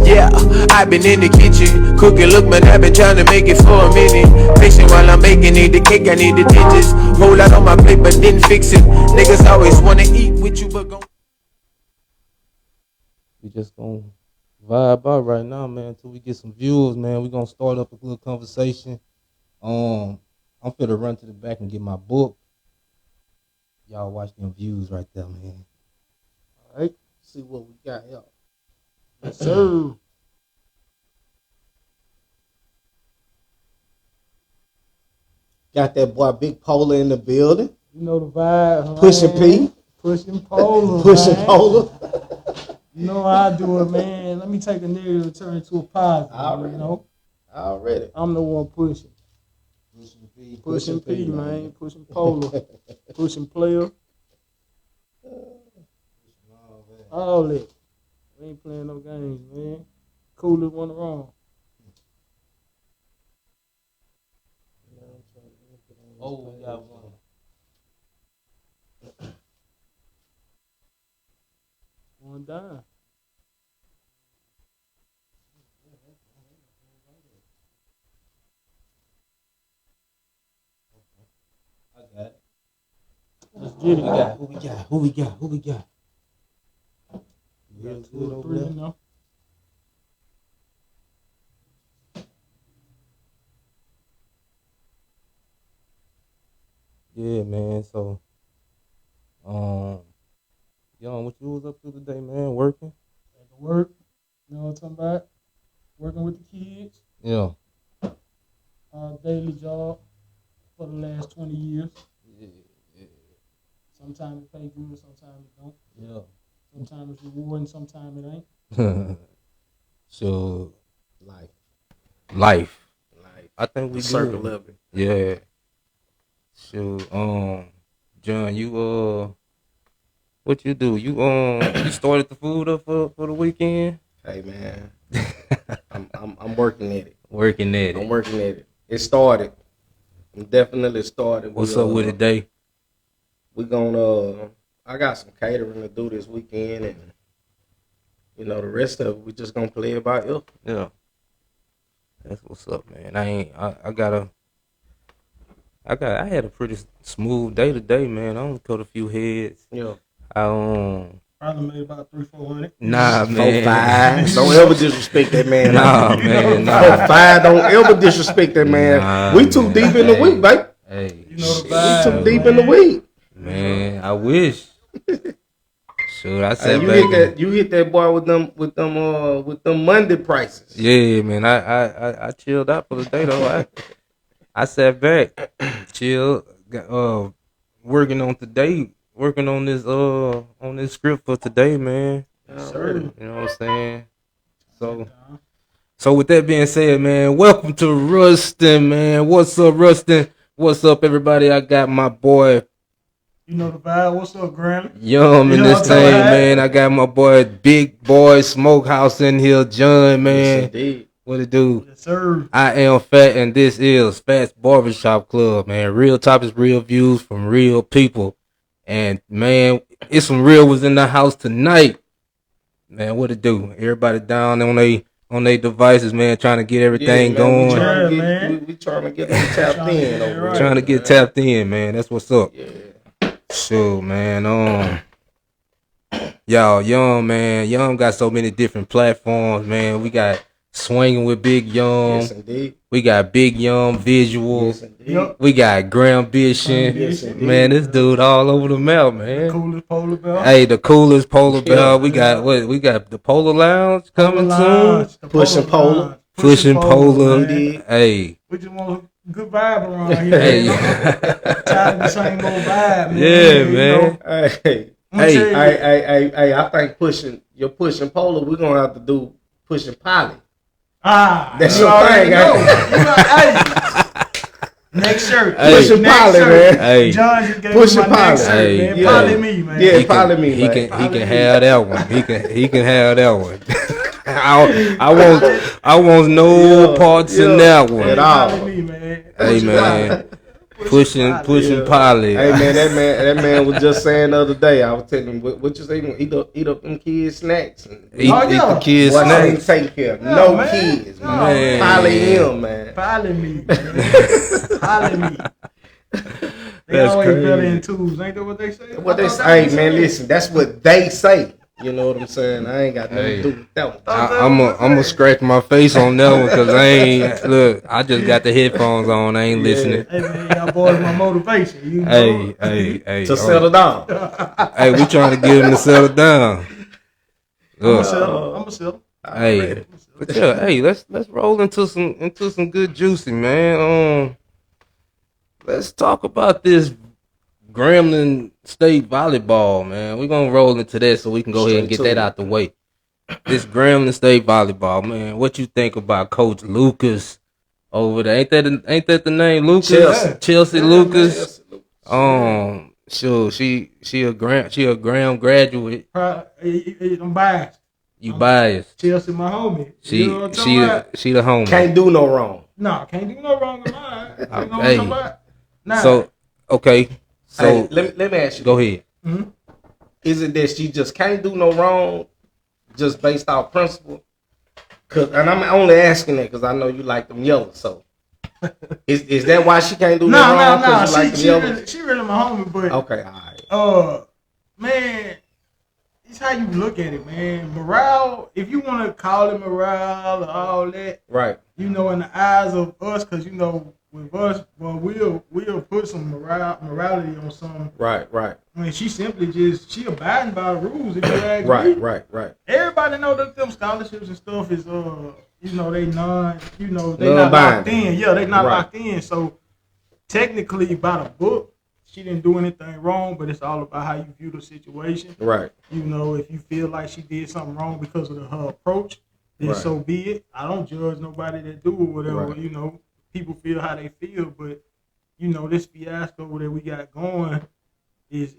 Yeah, I've been in the kitchen, cooking, look man, I've been trying to make it for a minute. Patient while I'm making it, the cake, I need the digits. Whole lot on my plate, but didn't fix it. Niggas always wanna eat with you, but gon' We just gonna vibe out right now, man, until we get some views, man. We gonna start up a little conversation. I'm finna run to the back and get my book. Y'all watch them views right there, man. All right, see what we got here. Yes, sir. Got that boy Big Polar in the building. You know the vibe, Pushing P. Pushing Polar, Pushing man. Polar. You know how I do it, man. Let me take a negative and turn it to a positive. Already. You know? Already. I'm the one pushing. Pushing P. Pushing P, man. Pushing Polar. Pushing player. All that. We ain't playing no games, man. Coolest one around. Oh, we got one. One down. I got it. Let's get it. Who we got? Who we got? We got 2 or 3 now. Yeah, man. So, Young, what you was up to today, man? Working? At the work. You know what I'm talking about? Working with the kids. Yeah. Daily job for the last 20 years. Yeah. Sometimes it pay good, sometimes it don't. Yeah. Sometimes it's rewarding, sometimes it ain't. So, life. I think we circle good. of it. Yeah. So, John, you what you do? You started the food up for the weekend? Hey man, I'm working at it. Working at it. I'm working at it. It started. It definitely started. What's up with it, Day? We gonna I got some catering to do this weekend, and you know the rest of it we just gonna play it by ear. Yeah. That's what's up, man. I had a pretty smooth day today, man. I only cut a few heads. Yeah. Probably made about 300-400. Nah, man. 4-5. Don't ever disrespect that man. Nah, man. Nah. 4-5. Don't ever disrespect that man. Nah, we too man. deep in the week, baby. Hey. You know the We vibe. too deep in the week. Man, I wish. Shoot, I Hey, said you hit that boy with them Monday prices. Yeah, man. I chilled out for the day though. I sat back, chilled, working on this script for today, man. Yes, sir. You know what I'm saying? So with that being said, man, welcome to Rustin, man. What's up, Rustin? What's up, everybody? I got my boy You know the vibe. What's up, Grammy? Yum in You know this what I'm talking thing, about? man. I got my boy Boyz Smokehouse in here, John, man. Yes, indeed. What it do? Yes, sir. I am Fat, and this is Fat's Barbershop Club, man. Real topics, real views from real people. And, man, it's some real ones in the house tonight. Man, what it do? Everybody down on they devices, man, trying to get everything going. We trying to get them tapped in over here. Trying to get tapped in, man. That's what's up. Yeah. So, man, y'all, Young got so many different platforms, man. We got Swinging with Big Yum. Yes, indeed. We got Big Yum Visuals. Yes, indeed. We got Grambition. Yes, indeed. Man, this dude all over the map, man. Coolest polar bear. Hey, the coolest polar bear. We got We got the Polar Lounge coming soon. Pushing Polar. Pushing Polar. Man. Hey. We just want a good vibe around here. Hey. You know? Tired of the same old vibe, man. Yeah, You man. know? Hey, I think pushing Polar. We're gonna have to do pushing Polly. That's you your already thing, know. Hey. Next shirt. Hey. Pushing Next Polly, shirt. man. Hey. John just gave Pushing me my next Polly. shirt, Hey, man. yeah. Polly me, man. Yeah, He Polly can, me, he man. can have that one. He can have that one. I want no parts in that one. At all. Polly me, man. Hey, man. Pushing Polly. Hey man, that man was just saying the other day. I was telling him, what you say? Eat up them kids' snacks. Eat the kids' Boy, I snacks. ain't take care of Yeah, no man. kids, No, man. Polly him, man. Polly me, Polly me. They That's always better crazy. in twos, ain't that what they say? What they I say? thought that Hey was man, it. listen, that's what they say. You know what I'm saying? I ain't got nothing Hey. to do with that one. I'm gonna scratch my face on that one because I ain't look. I just got the headphones on. I ain't listening. Hey man, y'all boys, my motivation. You know? Hey. To settle down. Hey, we trying to get him to settle down. I'm Look, gonna settle. hey, but yeah, hey, let's roll into some good juicy, man. Let's talk about this Grambling State volleyball, man. We're gonna roll into that so we can go ahead and get that out the way. This Grambling State volleyball, man. What you think about Coach Lucas over there? Ain't that the name, Lucas? Chelsea Lucas. Sure. She a Graham graduate. I'm biased. You biased. Chelsea, my homie. You know what I'm talking about? She the homie. Can't do no wrong. No, can't do no wrong in mine. You know what I'm Hey. talking about? Nah. So okay. So Hey, let me ask you. go ahead. Mhm. Is it that she just can't do no wrong, just based off principle? And I'm only asking that because I know you like them yellows. So, is that why she can't do no wrong? No. You like them yellows? She really my homie, but Okay, all right. man, it's how you look at it, man. Morale, if you want to call it morale or all that, Right. you know, in the eyes of us, because you know, with us, well, we'll put some morality on some. Right. I mean, she simply she abiding by the rules. If you ask me, Right. everybody know that them scholarships and stuff is you know, they not Non-binding. locked in. Yeah, they not Right. locked in. So technically, by the book, she didn't do anything wrong, but it's all about how you view the situation. Right. You know, if you feel like she did something wrong because of her approach, then Right. so be it. I don't judge nobody that do or whatever. Right. You know, people feel how they feel, but you know, this fiasco that we got going is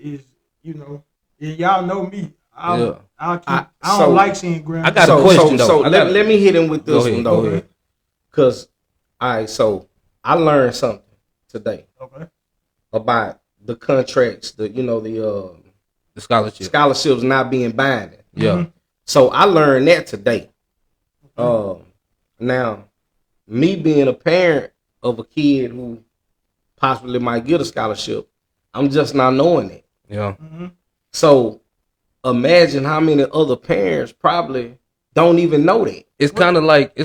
you know, and y'all know me. I don't like seeing Graham. I got a question, though. So let me hit him with this Go one though. ahead. Because so I learned something today Okay. about the contracts, the The scholarships not being binding. Yeah. Mm-hmm. So I learned that today. Now, me being a parent of a kid who possibly might get a scholarship, I'm just not knowing it. Yeah. Mm-hmm. So imagine how many other parents probably don't even know that. It's kind of like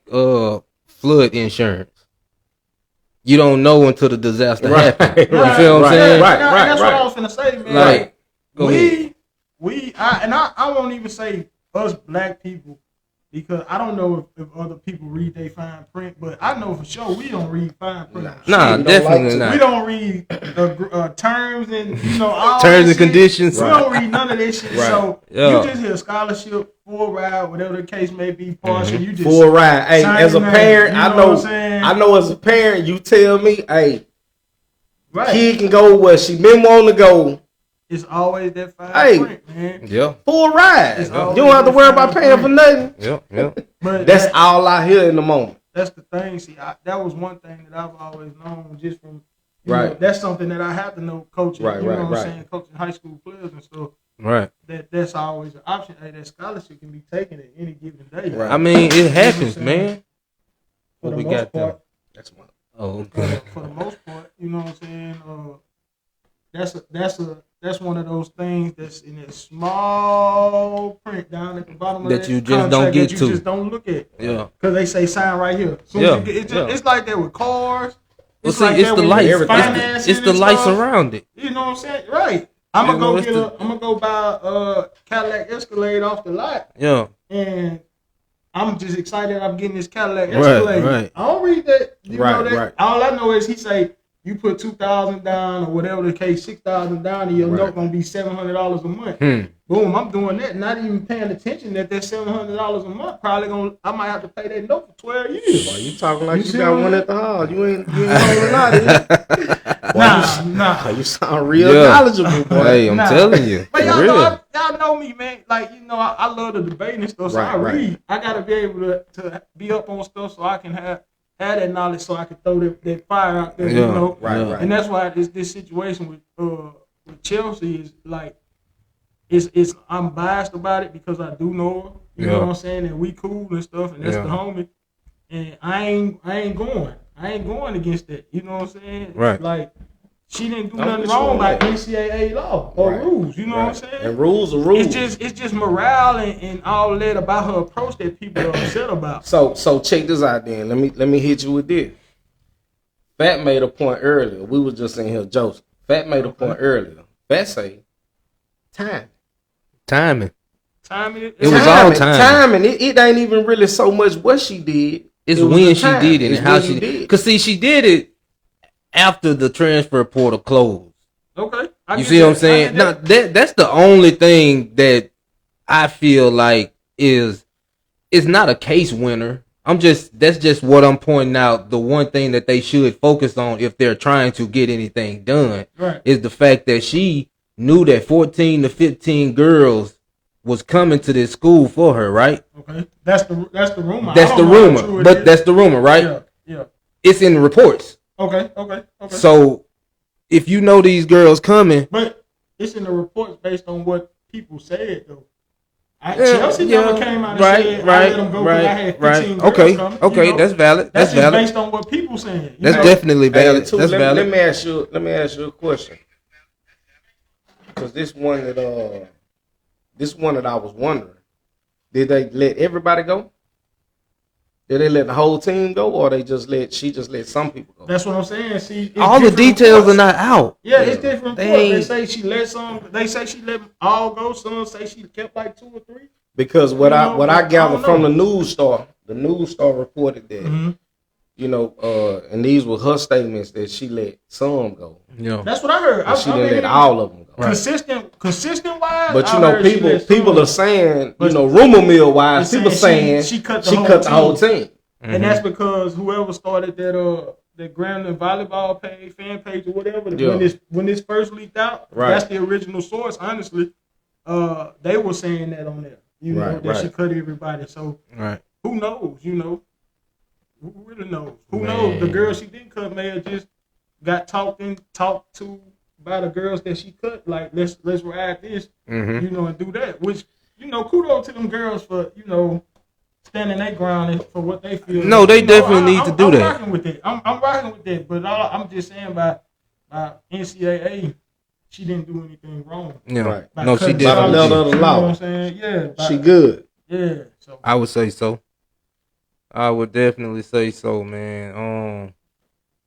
flood insurance. You don't know until the disaster happens. You feel what I'm saying? Right. That's what I was finna say, man. Like, go ahead. I won't even say us black people, because I don't know if other people read they fine print, but I know for sure we don't read fine print. Nah, Shit, definitely don't not. We don't read terms and all Terms that and shit. conditions. We don't read none of this shit. Right. So Yeah. you just hear scholarship, full ride, whatever the case may be, partial. You just Full ride. Hey, sign as a your name, parent, you I know know. what I'm saying? I know as a parent, you tell me, hey, right. kid can go where she been wanting to go. It's always that fine Hey. print, man. Yeah. Full ride. It's You always don't have to that worry fine about paying for print. nothing. Yeah. But That's all I hear in the moment. that's the thing. See, that was one thing that I've always known, just from Right. know, that's something that I have to know coaching. Right, you know right, what right. I'm saying? Coaching high school players and stuff. Right. That's always an option. Hey, that scholarship can be taken at any given day. Right. I mean, it happens, man. For What the we most got there? part, That's one. Oh, okay. for the most part, you know what I'm saying? That's one of those things that's in that small print down at the bottom of That that you just don't contract get that to. you just don't look at. Yeah. Because they say sign right here. Soon Yeah, as you get, yeah. it's like that with cars. Well, see, it's that the with lights. financing It's the and lights stuff. around it. You know what I'm saying? Right. I'm You know, gonna go buy a Cadillac Escalade off the lot, Yeah. and I'm just excited I'm getting this Cadillac Right, Escalade. right. I don't read that. You Right, know that. right. All I know is he say you put $2,000 down or whatever the case, $6,000 down, and your Right. note gonna be $700 a month. Boom, I'm doing that, not even paying attention that $700 a month I might have to pay that note for 12 years. Boy, you talking like You you see got what one I'm at the hall. You ain't rolling out of it. Nah. You sound real Yeah. knowledgeable, boy. Hey, I'm Nah. telling you. But For y'all real. know, y'all know me, man. Like, you know, I love the debate and stuff, so Right, I right. read. I gotta be able to be up on stuff so I can have have that knowledge so I could throw that fire out there, you know. Right. And that's why this situation with Chelsea is like, it's I'm biased about it because I do know her. You know what I'm saying? And we cool and stuff, and that's the homie. And I ain't going against that. You know what I'm saying? Right. Like, she didn't do nothing wrong by NCAA law or rules. You know what I'm saying? And rules are rules. It's just morale and all that about her approach that people are upset about. So check this out then. Let me hit you with this. Fat made a point earlier. We was just in here, Joseph. Fat made a point earlier. Fat say timing. It was all timing. It ain't even really so much what she did. It's when she did it and how she did. Because see, she did it after the transfer portal closed. Okay. You see what I'm saying? Now that's the only thing that I feel like is not a case winner. That's just what I'm pointing out. The one thing that they should focus on if they're trying to get anything done is the fact that she knew that 14 to 15 girls was coming to this school for her, right? Okay. That's the rumor. That's the rumor. But that's the rumor, right? Yeah. It's in the reports. Okay. So if you know these girls coming, but it's in the reports based on what people said though. Chelsea never came out and said I let them go because I had 15 girls coming. Okay, you know? That's valid. That's valid. Based on what people saying. That's definitely valid. That's valid. Let me ask you a question. Because this one that I was wondering, did they let everybody go? Did they let the whole team go, or she just let some people go? That's what I'm saying. See, all the details are not out. Yeah, it's different. They say she let some. They say she let them all go. Some say she kept like 2 or 3. Because what I gathered from the news star reported that and these were her statements that she let some go. Yeah, that's what I heard. She didn't let all of them go. Consistent wise. But people are saying, rumor mill wise, people saying she cut the whole team. And that's because whoever started that Grambition volleyball fan page or whatever, when this first leaked out, that's the original source. Honestly, they were saying that on there. That she cut everybody. So who knows? Who really knows? Who knows? The girl she didn't cut may have just got talked to by the girls that she cut. Like let's ride this, and do that. Which kudos to them girls for standing their ground for what they feel. No, they definitely need to do that. I'm rocking with that. I'm rocking with that. But I'm just saying by NCAA, she didn't do anything wrong. Yeah, no, she did. By the letter of the law. You know what I'm saying? Yeah, she good. Yeah, so I would say so. I would definitely say so, man.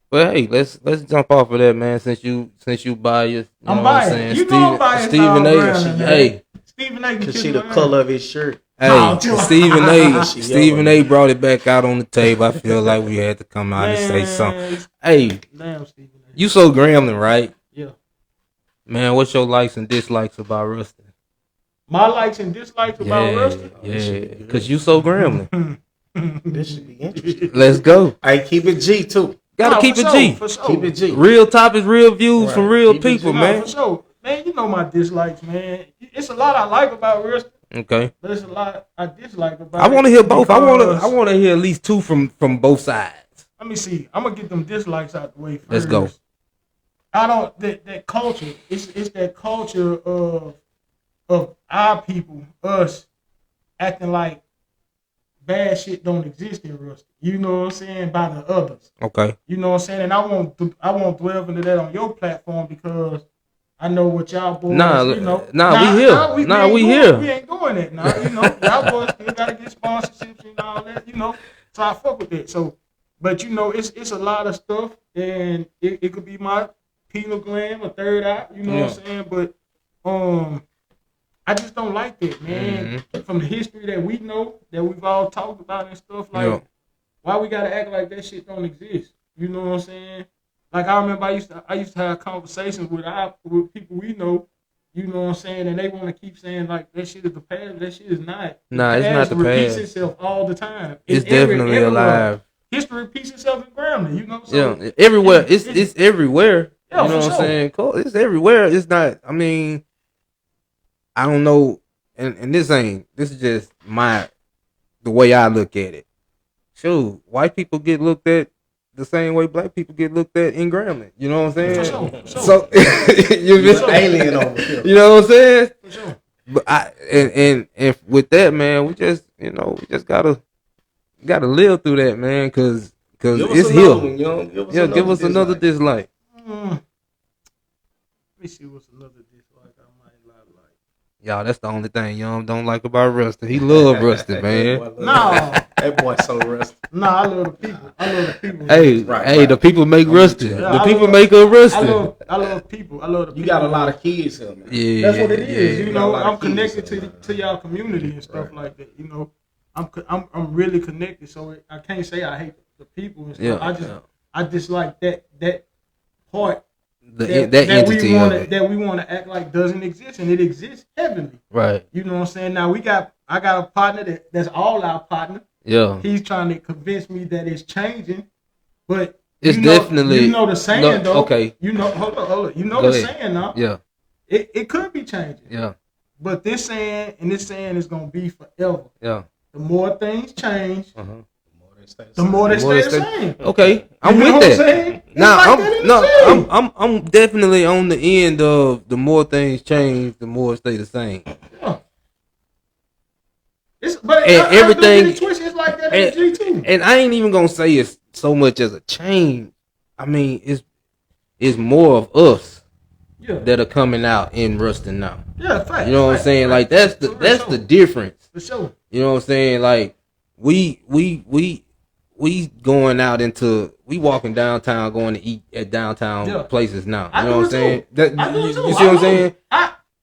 But hey, let's jump off of that, man. Since you biased, I'm biased. I'm biased. Stephen A. Stephen A. Cause she the color of his shirt. Hey, Stephen A. brought it back out on the table. I feel like we had to come out and say something. Hey, damn, Stephen A. You so Grambling, right? Yeah. Man, what's your likes and dislikes about Rustin? My likes and dislikes about Rustin? Yeah, because you so Grambling. This should be interesting. Let's go. I keep it G too. Gotta keep it G. For sure. Keep it G. Real topics, real views from real people, man. For sure. Man, you know my dislikes, man. It's a lot I like about Rustin. Okay. But it's a lot I dislike about I want to hear both. I want to hear at least 2 from both sides. Let me see. I'm gonna get them dislikes out the way first. Let's go. I don't that culture. It's that culture of our people, us, acting like bad shit don't exist in Rustin. You know what I'm saying? By the others. Okay. You know what I'm saying? And I won't dwell into that on your platform because I know what y'all boys. We here. We ain't doing it now. Y'all boys still gotta get sponsorships and all that. So I fuck with that. So, but it's a lot of stuff, and it could be my pineal gland, a third eye. You know what I'm saying? But I just don't like that, man. Mm-hmm. From the history that we know, that we've all talked about and stuff, like why we gotta act like that shit don't exist? You know what I'm saying? Like I remember I used to have conversations with people we know, you know what I'm saying, and they want to keep saying like that shit is the past. That shit is not. Nah, it's not the past. It repeats itself all the time. It's definitely alive. History repeats itself in Grambition, you know. So everywhere. It's everywhere. Yeah, you know what I'm saying? It's everywhere. It's not. I mean, I don't know, and this is just the way I look at it. shoot, white people get looked at the same way black people get looked at in Grambling. You know what I'm saying? For sure. So you're alien over here. You know what I'm saying? For sure. But and with that, man, we just gotta live through that, man, cause it's here. Give us another dislike. Let me see what's another dislike I might not like. Y'all, that's the only thing Yum don't like about Rusty. He love Rusty, man. No, that boy so rusty. No, I love the people. Hey, the people make Rusty. Yeah, the people make us Rusty. I love people. I love the people. You got a lot of kids here, man. Yeah, that's what it is. Yeah. You know, I'm connected to y'all community and stuff like that. You know, I'm really connected. So I can't say I hate the people and stuff. I just like that part. That entity we want to act like doesn't exist, and it exists heavily. Right. You know what I'm saying? Now I got a partner that's all our partner. Yeah. He's trying to convince me that it's changing, but it's definitely the saying though. Okay. Hold on. You know the saying now. Yeah. It could be changing. Yeah. But this saying is gonna be forever. Yeah. The more things change, the more they stay the same. Okay, I'm with that. Now I'm definitely on the end of the more things change, the more it stay the same. Yeah. Everything it's like that in G too. And I ain't even gonna say it's so much as a change. I mean, it's more of us that are coming out in Ruston now. Yeah, fact. You know what I'm saying? Like that's the difference. For sure. You know what I'm saying? Like we going out we walking downtown, going to eat at downtown places now. You know what I'm saying? You see what I'm saying?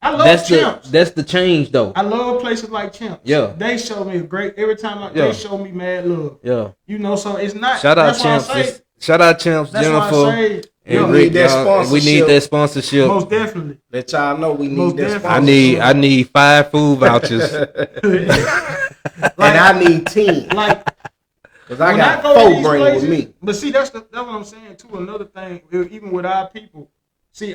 I love Champs. That's the change though. I love places like Champs. Yeah. They show me every time they show me mad love. Yeah. You know, so it's not. Shout out Champs. Shout out Champs, Jennifer. And Rick, we need that sponsorship. Most definitely. Let y'all know we need that sponsorship. I need 5 food vouchers. And I need 10. Like, cause I got 4 bring with me. But see, that's what I'm saying too. Another thing, even with our people,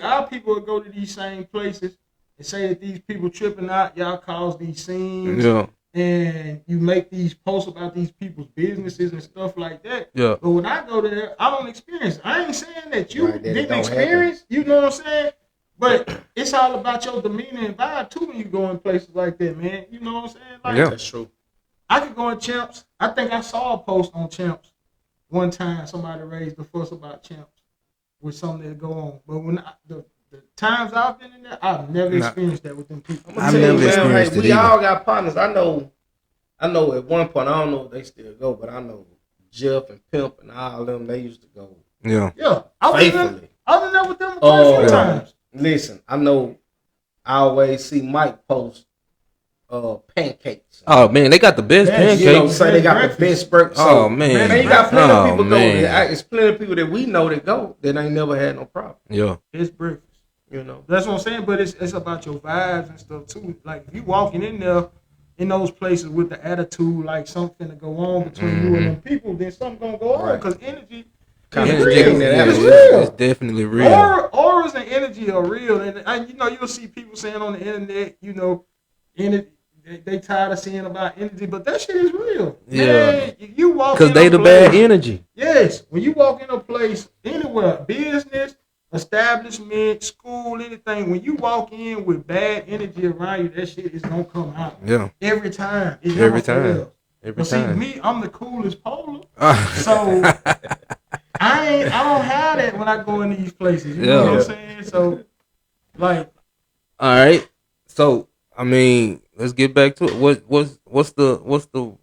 our people will go to these same places and say that these people tripping out, y'all cause these scenes. Yeah. And you make these posts about these people's businesses and stuff like that. Yeah. But when I go there, I don't experience it. I ain't saying that you didn't experience, you know what I'm saying? But it's all about your demeanor and vibe too when you go in places like that, man. You know what I'm saying? Like, yeah, that's true. I could go in Champs. I think I saw a post on Champs one time. Somebody raised the fuss about Champs with something that go on. But when the times I've been in there, I've never experienced that with them people. I've never experienced it. We all got partners. I know at one point, I don't know if they still go, but I know Jeff and Pimp and all of them, they used to go. Yeah. Yeah. Faithfully. I was there with them a few times. Listen, I know I always see Mike post pancakes. Oh man, they got the best pancakes. You know, say they got the best breakfast. Oh man, you got plenty of people go there. It's plenty of people that we know that go that ain't never had no problem. Yeah, it's breakfast. You know, that's what I'm saying. But it's about your vibes and stuff too. Like if you walking in there in those places with the attitude, like something to go on between you and them people, then something gonna go on because energy. It's definitely real. Auras and energy are real, and you know you'll see people saying on the internet, you know, they tired of seeing about energy, but that shit is real. Yeah, man, you walk because they the bad energy. Yes, when you walk in a place anywhere, business, establishment, school, anything, when you walk in with bad energy around you, that shit is gonna come out. Yeah, every time. Every time. See, me, I'm the coolest polar, so. I don't have that when I go in these places. You know what I'm saying? So, like, all right. So, I mean, let's get back to it. What's the?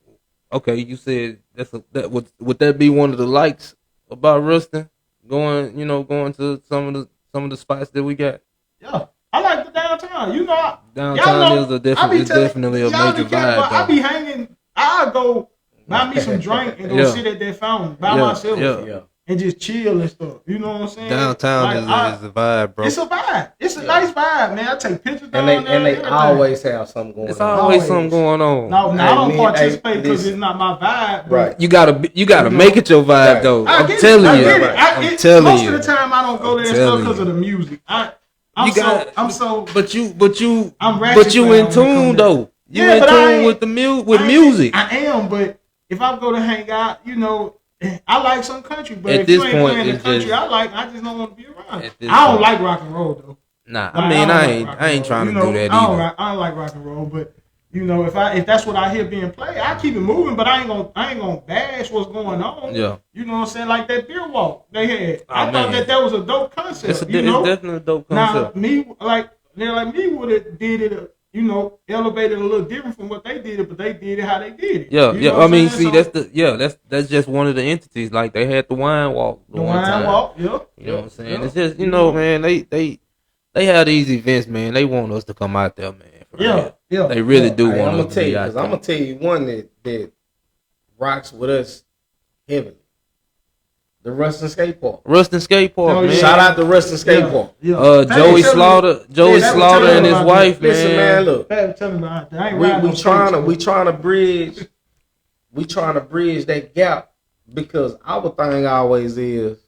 Okay, you said would that be one of the likes about Ruston? Going to some of the spots that we got. Yeah, I like the downtown. You know, downtown is definitely a major vibe. I be hanging. I go buy me some drink and go sit at that fountain by myself. Yeah. And just chill and stuff. You know what I'm saying? Downtown is a vibe, bro. It's a vibe. It's a nice vibe, man. I take pictures down there. And they always have something going on. It's always something going on. No, I don't participate because it's not my vibe. Right. You gotta make it your vibe, though. I'm telling you. I'm telling you. Most of the time, I don't go there and stuff because of the music. But you in tune though. You in tune with music. I am, but if I go to hang out, you know, I like some country, but at if this you ain't point, playing the country just, I like, I just don't want to be around. I don't like rock and roll though. Nah, like, I ain't trying to do that either. I don't like rock and roll, but you know, if that's what I hear being played, I keep it moving, but I ain't gonna bash what's going on. Yeah. You know what I'm saying? Like that beer walk they had. I thought that was a dope concept. It's definitely a dope concept. Now me would have did it, you know, elevated a little different from what they did it, but they did it how they did it. Yeah, you know I mean, see, that's just one of the entities. Like they had the wine walk. The wine walk, yeah. You know what I'm saying? It's just, you know, man, they have these events, man. They want us to come out there, man. Yeah. They really do want us to be out there. I'm gonna tell you one that rocks with us heavily. The Rustin Skate Park. Man. Shout out to Rustin Skate Park. Yeah. Joey Slaughter and his wife, man. Listen, man, look. We trying to bridge that gap because our thing always is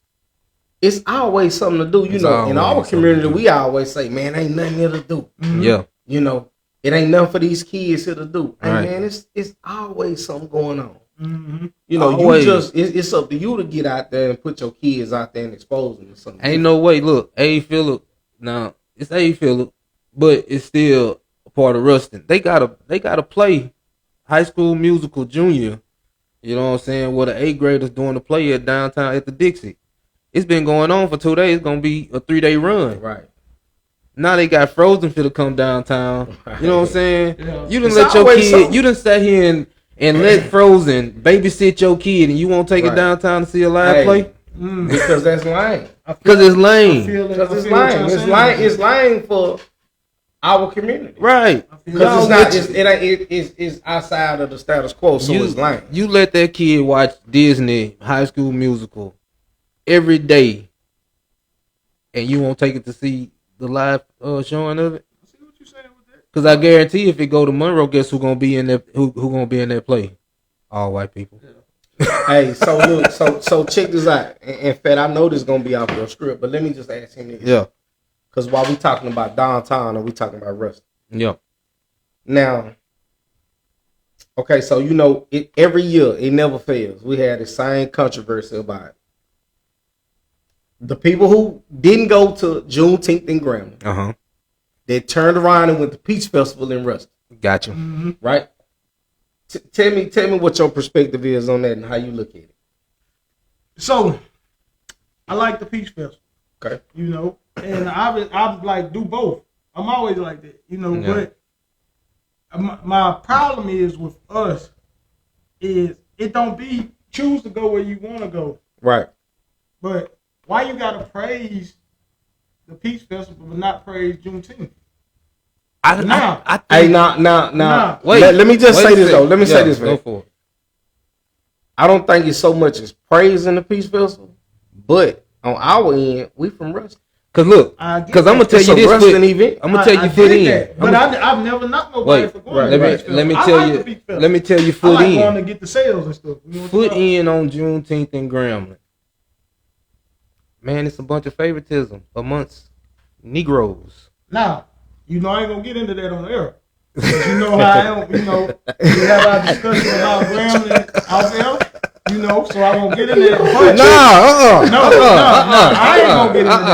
it's always something to do. You know, in our community, we always say, man, ain't nothing here to do. Mm-hmm. Yeah. You know, it ain't nothing for these kids here to do. And man, it's always something going on. Mm-hmm. You know, it's up to you to get out there and put your kids out there and expose them to something. Ain't no way. Look, A. Phillip. Now it's A. Phillip, but it's still a part of Rustin. They gotta play High School Musical Junior. You know what I'm saying? Where the 8th graders doing the play at downtown at the Dixie. It's been going on for 2 days. It's gonna be a 3-day run. Right. Now they got Frozen for to come downtown. Right. You know what I'm saying? Yeah. You didn't let your kid. You didn't sat here and let Frozen babysit your kid, and you won't take it downtown to see a live play? Because that's lame. Because it's lame. Because it's lame. It's lame for our community. Right. Because it's outside of the status quo, so it's lame. You let that kid watch Disney High School Musical every day, and you won't take it to see the live showing of it. I see what you're saying with that. Because I guarantee if it go to Monroe, guess who gonna be in that? Who gonna be in that play? All white people. Yeah. Hey, so look, so check this out. In fact, I know this is gonna be off your script, but let me just ask him this. Yeah. Because while we talking about downtown and we talking about Rustin. Yeah. Now, okay, so you know, every year it never fails. We had the same controversy about it. The people who didn't go to Juneteenth in Grambling, they turned around and went to Peach Festival in Rustin. Gotcha. Mm-hmm. Right? Tell me what your perspective is on that and how you look at it. So, I like the Peach Festival. Okay. You know, and I like do both. I'm always like that. You know, but my problem is with us is it don't be choose to go where you want to go. Right. But why you gotta praise the Peach Festival but not praise Juneteenth? Wait. Let me just say this though. Let me say this. Go for it. I don't think it's so much as praising the Peach Festival, but on our end, we from Rustin. Cause look, cause I'm gonna tell you this. I'm gonna tell you foot in. But I've never knocked nobody for going to the Peach Festival. Let me tell you foot in. I like going to get the sales and stuff. You know foot in on Juneteenth in Grambling. Man, it's a bunch of favoritism amongst Negroes. Now, you know I ain't gonna get into that on air. You know how I am, you know, we have our discussion about Grambling out there. You know, so I won't get into that. I ain't gonna get into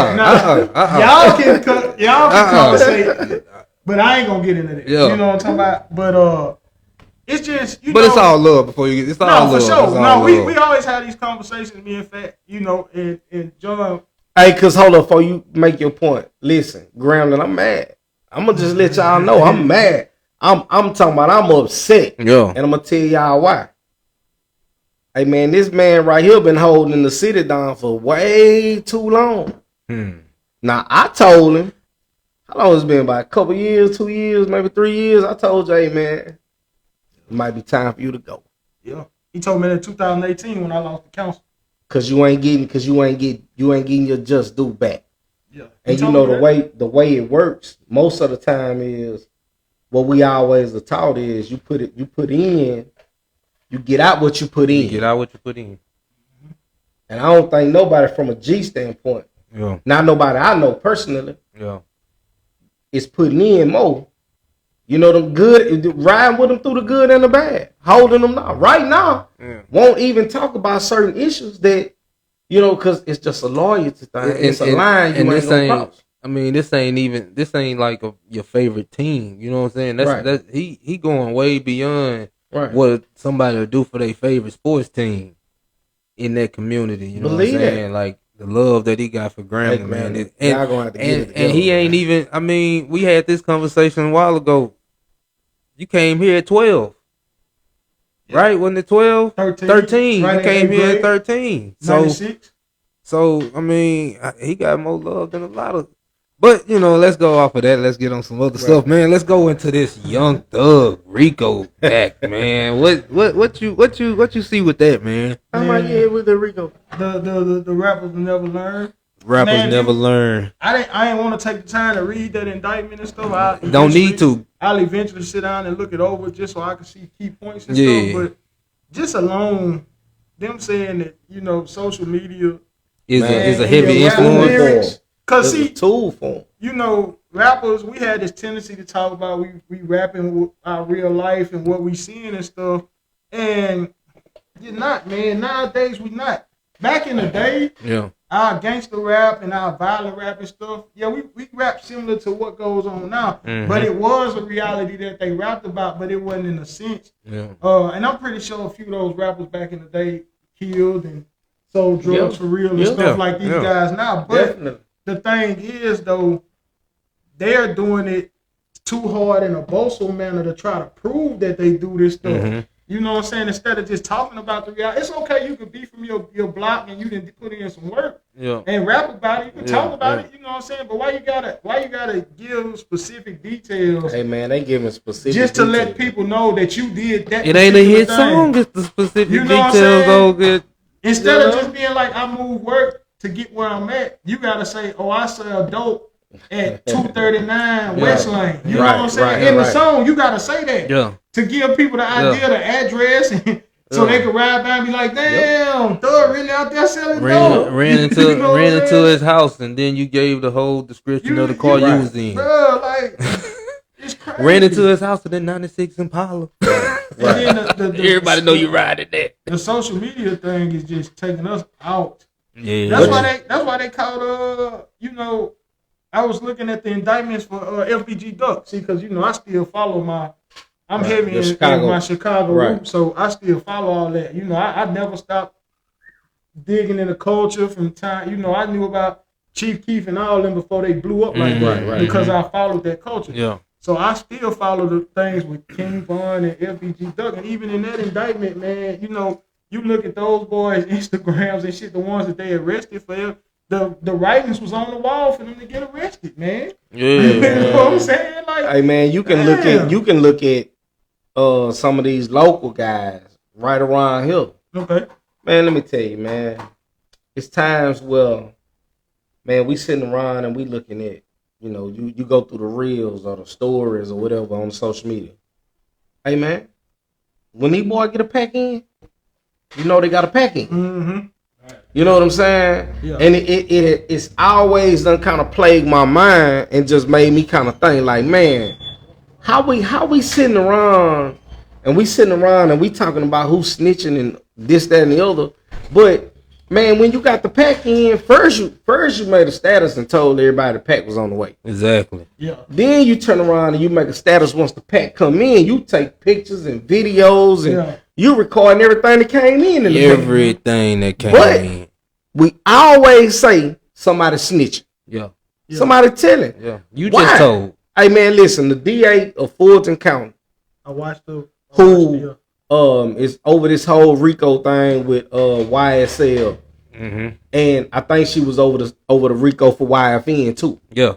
that. Y'all can conversate, but I ain't gonna get into that. Yeah. You know what I'm talking about? But it's just But it's all love before you get. It's all love. For sure. No, we always have these conversations. Me and Fat, you know, and John. Hey, cause hold up, before you make your point. Listen, Grambling, I'm mad. I'm gonna just let y'all know I'm mad. I'm talking about I'm upset. Yeah. And I'm gonna tell y'all why. Hey man, this man right here been holding the city down for way too long. Now I told him, how long it's been? About a couple years, 2 years, maybe 3 years. I told you, hey man, it might be time for you to go. Yeah. He told me that in 2018 when I lost the council. Cause you ain't getting your just due back. Yeah. And you know the way it works most of the time is what we always are taught is you put in, you get out what you put in. And I don't think nobody from a G standpoint, not nobody I know personally, is putting in more. You know, them good, riding with them through the good and the bad, holding them now. Right now, won't even talk about certain issues that, you know, because it's just a loyalty thing. It's a line you ain't gonna cross. I mean, this ain't like your favorite team. You know what I'm saying? That's he going way beyond what somebody will do for their favorite sports team in that community. You know what I'm saying? Like the love that he got for Grammy, man. Y'all gonna have to get it together, and he ain't even. I mean, we had this conversation a while ago. You came here at 12. Right? Wasn't it 12? 13. Right, you came here at 13. 96. So, I mean, he got more love than a lot of. But, you know, let's go off of that. Let's get on some other stuff, man. Let's go into this Young Thug Rico act, man. What you see with that, man? How much you hit with the Rico? The rappers never learn. Never learn. I ain't want to take the time to read that indictment and stuff. Don't need to. I'll eventually sit down and look it over just so I can see key points and stuff. But just alone, them saying that, you know, social media is a heavy influence. Because see, tool for them. You know, rappers, we had this tendency to talk about we rapping with our real life and what we seeing and stuff. And you're not, man. Nowadays, we not. Back in the day, our gangster rap and our violent rap and stuff, we rap similar to what goes on now. Mm-hmm. But it was a reality that they rapped about, but it wasn't in a sense. Yeah. And I'm pretty sure a few of those rappers back in the day killed and sold drugs for real and stuff like these guys now. But the thing is, though, they're doing it too hard in a boastful manner to try to prove that they do this stuff. Mm-hmm. You know what I'm saying? Instead of just talking about the reality, it's okay. You could be from your block and you didn't put in some work and rap about it. You can talk about it. You know what I'm saying? But why you gotta give specific details? Hey man, they giving specific just to let people know that you did that. It ain't a hit song. It's the specific details. All good. Instead of just being like, I move work to get where I'm at, you gotta say, oh, I sell dope at 239 West Lane. You know what I'm saying? In the song, you gotta say that. Yeah. To give people the idea, the address, and so they can ride by and be like, damn, Thug really out there selling dope. Ran into his house, and then you gave the whole description of the car you was in. Bro, like, it's crazy. Ran into his house in the 96 Impala. And then everybody know you riding that. The social media thing is just taking us out. Yeah. That's why they called, you know, I was looking at the indictments for FBG Duck. See, because, you know, I still follow I'm heavy in my Chicago route, so I still follow all that. You know, I never stopped digging in the culture from time. You know, I knew about Chief Keef and all them before they blew up like that because I followed that culture. Yeah. So I still follow the things with King Von and FBG Duck. And even in that indictment, man, you know, you look at those boys' Instagrams and shit, the ones that they arrested for, the writings was on the wall for them to get arrested, man. Yeah. You know what I'm saying? Like, hey man, you can look at some of these local guys right around here. Okay. Man, let me tell you, man. It's times where, man, we sitting around and we looking at, you know, you go through the reels or the stories or whatever on social media. Hey man, when these boys get a pack in, you know they got a pack in. Mm-hmm. You know what I'm saying? Yeah. And it's always done kind of plagued my mind and just made me kind of think like, man, how we sitting around and we talking about who's snitching and this, that, and the other. But man, when you got the pack in, first you made a status and told everybody the pack was on the way. Exactly. Yeah. Then you turn around and you make a status once the pack come in. You take pictures and videos and you recording everything that came in. Everything that came in. We always say somebody snitching. Yeah. Somebody telling. Yeah. You just told. Hey man, listen, the DA of Fulton County. I watched who is over this whole RICO thing with YSL. Mm-hmm. And I think she was over the RICO for YFN too. Yeah.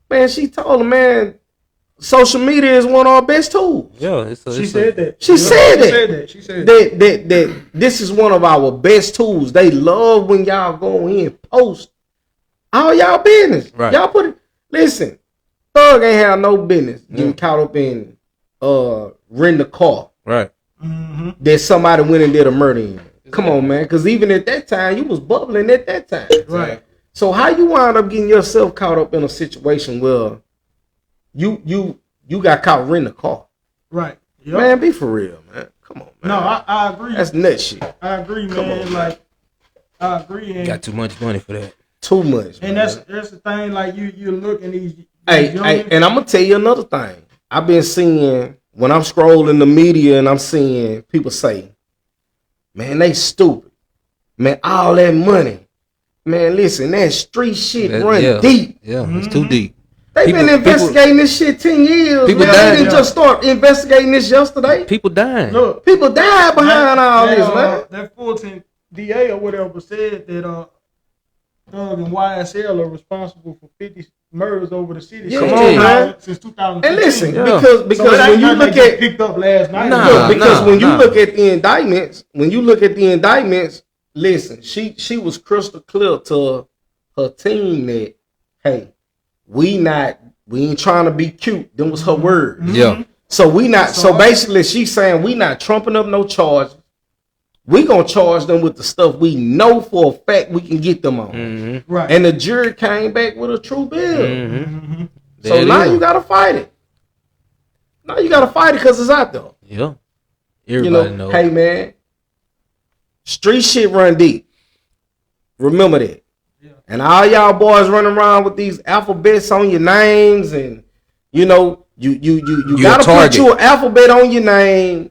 Man, she told him, man, social media is one of our best tools. Yeah, she said that. She said that this is one of our best tools. They love when y'all go in post all y'all business. Right. Y'all put it. Listen, Thug ain't have no business getting caught up in renting a car. Right. Mm-hmm. That somebody went and did a murder in. Come on, man, because even at that time you was bubbling at that time. Right. So how you wind up getting yourself caught up in a situation where you you got caught renting a car. Right. Yep. Man, be for real, man. Come on, man. No, I agree. That's nut shit. I agree, man. Like, I agree. And got too much money for that. Too much. And man. that's the thing. Like you look in these. Hey, and I'm gonna tell you another thing. I've been seeing when I'm scrolling the media and I'm seeing people say, "Man, they stupid. Man, all that money. Man, listen, that street shit run deep. Yeah, it's too deep. They've been investigating this shit 10 years. People they didn't just start investigating this yesterday. People dying. Look, people died behind all this, man. That Fulton DA or whatever said that Thug and YSL are responsible for 50 murders over the city. Come on, man. Since 2015. And listen, because so when you look at picked up last night, when you look at the indictments, listen, she was crystal clear to her team that, hey, we ain't trying to be cute. Them was her words. Yeah. So we not. So basically, she's saying we not trumping up no charges. We gonna charge them with the stuff we know for a fact we can get them on. Mm-hmm. Right. And the jury came back with a true bill. Mm-hmm. So now you gotta fight it. Now you gotta fight it because it's out there. Yeah. Everybody knows. Hey man, street shit run deep. Remember that. Yeah. And all y'all boys running around with these alphabets on your names, and you gotta put your alphabet on your name.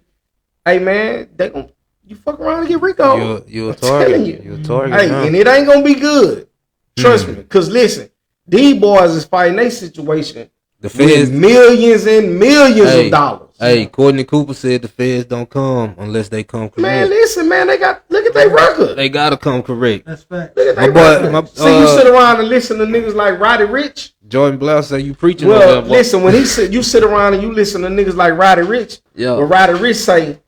Hey man, they gonna. You fuck around and get Rico. You're a target. You're a target. Hey, and it ain't gonna be good. Trust me. Cause listen, these boys is fighting their situation the feds, with millions and millions of dollars. Hey, Courtney Cooper said the feds don't come unless they come correct. Man, listen, man, look at their record. They gotta come correct. That's fact. Look at their record. See, you sit around and listen to niggas like Roddy Ricch. Jordan Blount say you preaching. Well, listen, when you sit around and you listen to niggas like Roddy Ricch. Yeah. Where Roddy Ricch say,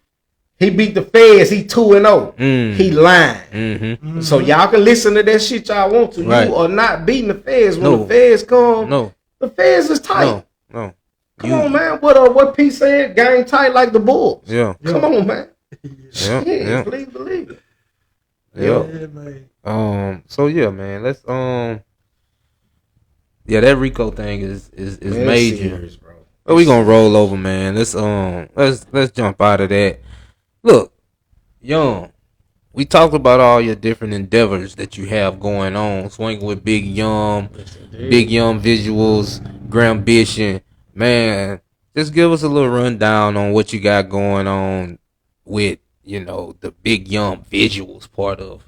he beat the feds. He 2-0. He lying. Mm-hmm. So y'all can listen to that shit y'all want to. Right. You are not beating the feds when the feds come. No, the feds is tight. No. Come on, man. What P said? Game tight like the Bulls. Yeah. Come on, man. Yeah. Please believe it. Yeah, man. So yeah, man. Let's Yeah, that Rico thing is man, major. Serious, bro. But we gonna roll over, man. Let's jump out of that. Look, Young, we talked about all your different endeavors that you have going on. Swinging with Big Yum, Big Yum Visuals, Grambition. Man, just give us a little rundown on what you got going on with, the Big Yum Visuals part of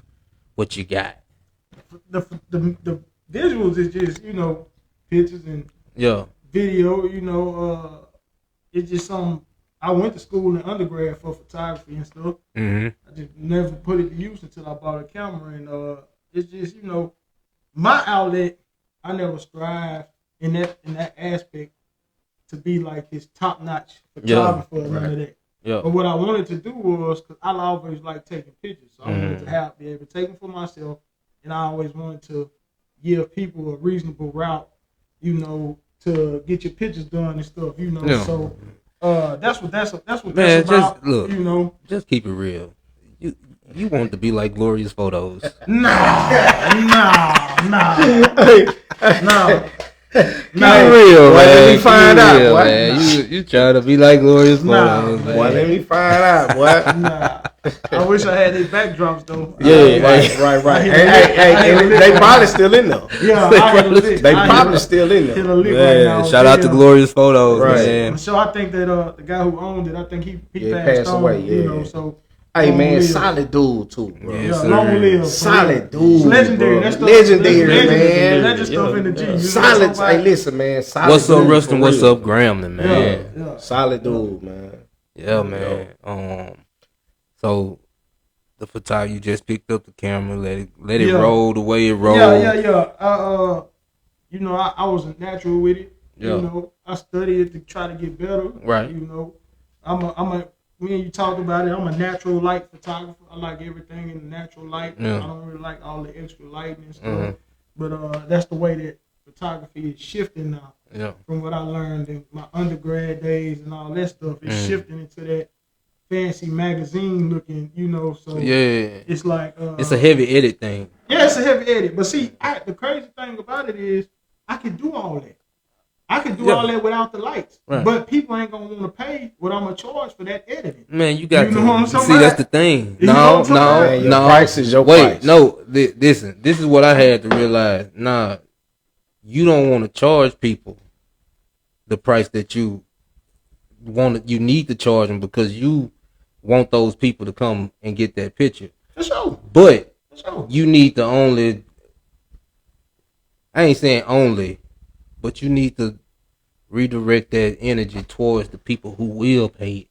what you got. The visuals is just, pictures and video, it's just something. I went to school in undergrad for photography and stuff. Mm-hmm. I just never put it to use until I bought a camera, and it's just my outlet. I never strive in that aspect to be like his top notch photographer or none of that. Yeah. But what I wanted to do was, because I always like taking pictures, so I wanted to be able to take them for myself, and I always wanted to give people a reasonable route, to get your pictures done and stuff, Yeah. So. That's what that's man, about. Just look, just keep it real. You want to be like Glorious Photos? Nah. Not real, man. Let me find out, boy. Man. You try to be like Glorious Photos, man. Boy, let me find out, boy. Nah. I wish I had these backdrops though. Yeah, right. Hey, they probably still in there. Yeah, they probably still in there. Man, shout out to Glorious Photos, man. So I think that the guy who owned it, I think he passed away. So. Hey man, solid dude too, bro. Yeah, long live. Solid dude. Legendary. That's legendary, man. Legend stuff in the G. Solid. Hey, listen, man. Solid. What's up, Rustin? What's up, Grambling, man? Yeah. Solid dude, man. Yeah, man. So the photographer, you just picked up the camera, let it roll the way it rolled. Yeah. I wasn't natural with it. Yeah. I studied it to try to get better. Right. Me and you talked about it. I'm a natural light photographer. I like everything in the natural light. Yeah. I don't really like all the extra lighting and stuff. But that's the way that photography is shifting now. Yeah. From what I learned in my undergrad days and all that stuff, it's shifting into that fancy magazine looking, So it's like it's a heavy edit thing. Yeah, it's a heavy edit. But see, the crazy thing about it is I can do all that. I can do all that without the lights. Right. But people ain't gonna want to pay what I'm gonna charge for that editing. Man, you got know what I'm saying? See, that's the thing. No. Your price is your price. No, listen. This is what I had to realize. Nah, you don't want to charge people the price that you need to charge them because you want those people to come and get that picture. For sure. But you need to only. I ain't saying only. But you need to redirect that energy towards the people who will pay it.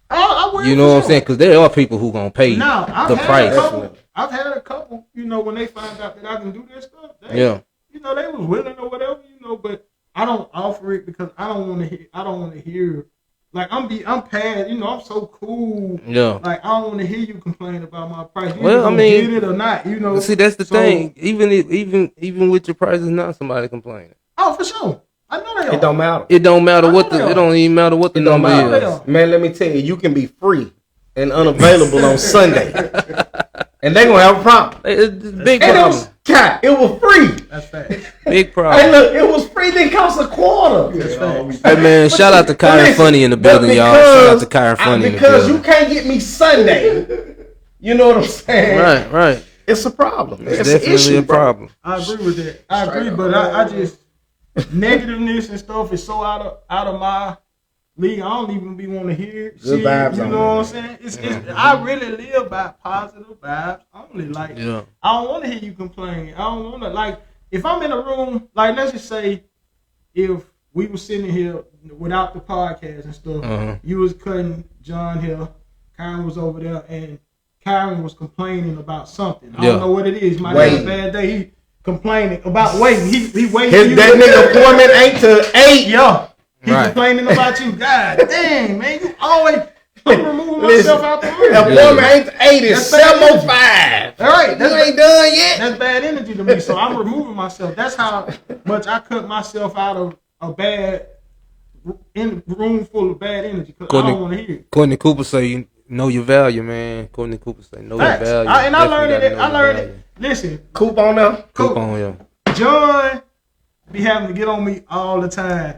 I will. You know what I'm saying? Because there are people who gonna pay the price. I've had a couple. You know, when they find out that I can do this stuff, they was willing or whatever. You know, but I don't offer it because I don't want to hear. Like I'm past. You know, I'm so cool. Yeah. Like I don't want to hear you complain about my price. You I mean, get it or not. You know. See, that's the thing. Even with your prices, not somebody complaining. Oh, for sure. I know they are. It don't matter. It don't matter what it don't even matter what the number is. Man, let me tell you, you can be free and unavailable on Sunday. And they gonna have a problem. Big problem. It was free. That's fact. Big problem. Hey, look, it was free. Didn't cost a quarter. Hey man, shout out to Kyron Funny in the building, y'all. Shout out to Kyron Funny in the building. Because you can't get me Sunday. You know what I'm saying? Right. It's a problem. It's definitely an issue, a problem. I agree with that. I agree, but I just negativeness and stuff is so out of my league. I don't even be want to hear it. Good vibes. You know what I'm saying? I really live by positive vibes only. Like I don't want to hear you complain. I don't want to if I'm in a room, like let's just say if we were sitting here without the podcast and stuff, you was cutting John here, Kyron was over there, and Kyron was complaining about something. I don't know what it is. He might have a bad day. He complaining about waiting. He waiting. That nigga appointment 8 to 8. Yeah. He complaining about you. God damn, man. You always removing myself out the room. Appointment 8 to 8 is 7:05. All right. You ain't done yet. That's bad energy to me. So I'm removing myself. That's how much I cut myself out of a bad room full of bad energy because I don't want to hear it. Courtney Cooper say know your value, man. Courtney Cooper say know your value. I learned it. Listen. Coop on them. Coop on him. John be having to get on me all the time.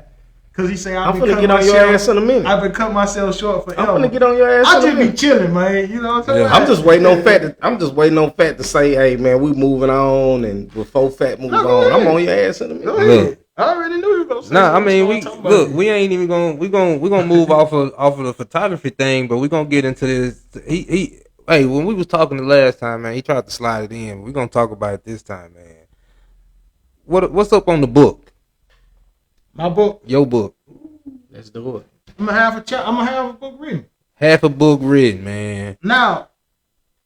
Cause he say I'm finna get on your ass in a minute. I've been cutting myself short forever. I'm finna get on your ass. I just be chilling, man. You know what I'm saying? I'm just waiting on Fat to say, hey man, we moving on, and before Fat moves on, I'm on your ass in a minute. Look, I already knew you were gonna say. Nah, I mean we ain't even gonna we gonna move off of the photography thing, but we gonna get into this. Hey, when we was talking the last time, man, he tried to slide it in. We're gonna talk about it this time, man. What's up on the book? My book. Your book. Let's do it. I'm gonna have a book written. Half a book written, man. Now,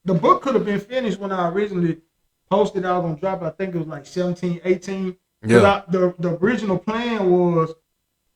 the book could have been finished when I originally posted. I was gonna drop it. I think it was like 17, 18. Yeah. The original plan was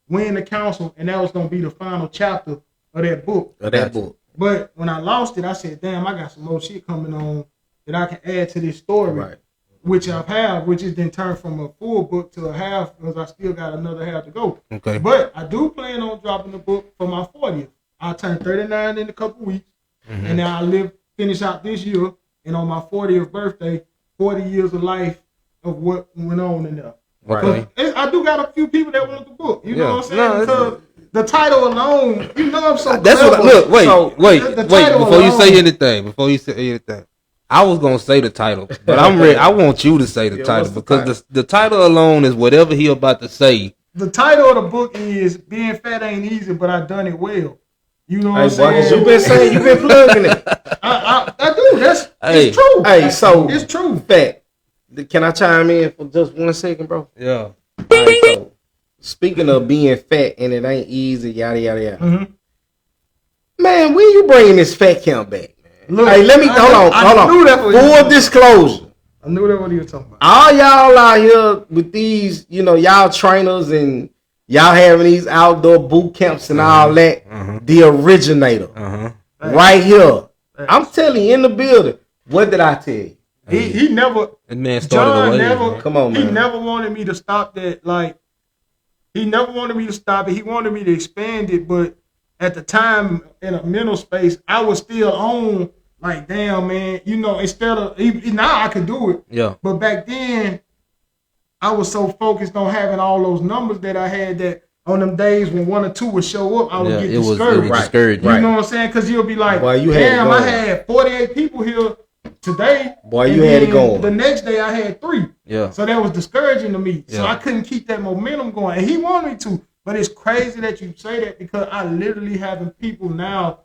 win the council, and that was gonna be the final chapter of that book. But when I lost it, I said, "Damn, I got some more shit coming on that I can add to this story." Right. Which I've had, which has then turned from a full book to a half, because I still got another half to go. Okay. But I do plan on dropping the book for my 40th. I'll turn 39 in a couple weeks, and then I'll finish out this year, and on my 40th birthday, 40 years of life of what went on in there. Right. I do got a few people that want the book. You know what I'm saying? Because the title alone, you know I'm so that's clever. Wait, before you say anything. I was gonna say the title, but I'm ready. I want you to say the title because the title alone is whatever he about to say. The title of the book is "Being Fat Ain't Easy, But I Done It Well." You know what I'm saying? You've been saying you've been plugging it. I do. It's true. Hey, so it's true. Fat. Can I chime in for just 1 second, bro? Yeah. Right, so, speaking of being fat and it ain't easy, yada yada yada. Mm-hmm. Man, when you bringing this fat count back? Look, hey, let me hold on. Full disclosure. I knew that what you were talking about. All y'all out here with these, y'all trainers and y'all having these outdoor boot camps and all that. The originator, right here. I'm telling you, in the building. What did I tell you? He never. That man started John come on, man. He never wanted me to stop that. Like, he never wanted me to stop it. He wanted me to expand it, but at the time, in a mental space, I was still on. Like, damn, man, instead of now I could do it. Yeah. But back then, I was so focused on having all those numbers that I had that on them days when 1 or 2 would show up, I would get discouraged. It was discouraged. You know what I'm saying? Because you'll be like, boy, damn, I had 48 people here today. Boy, you had it going. The next day I had 3. Yeah. So that was discouraging to me. Yeah. So I couldn't keep that momentum going. And he wanted me to. But it's crazy that you say that because I literally having people now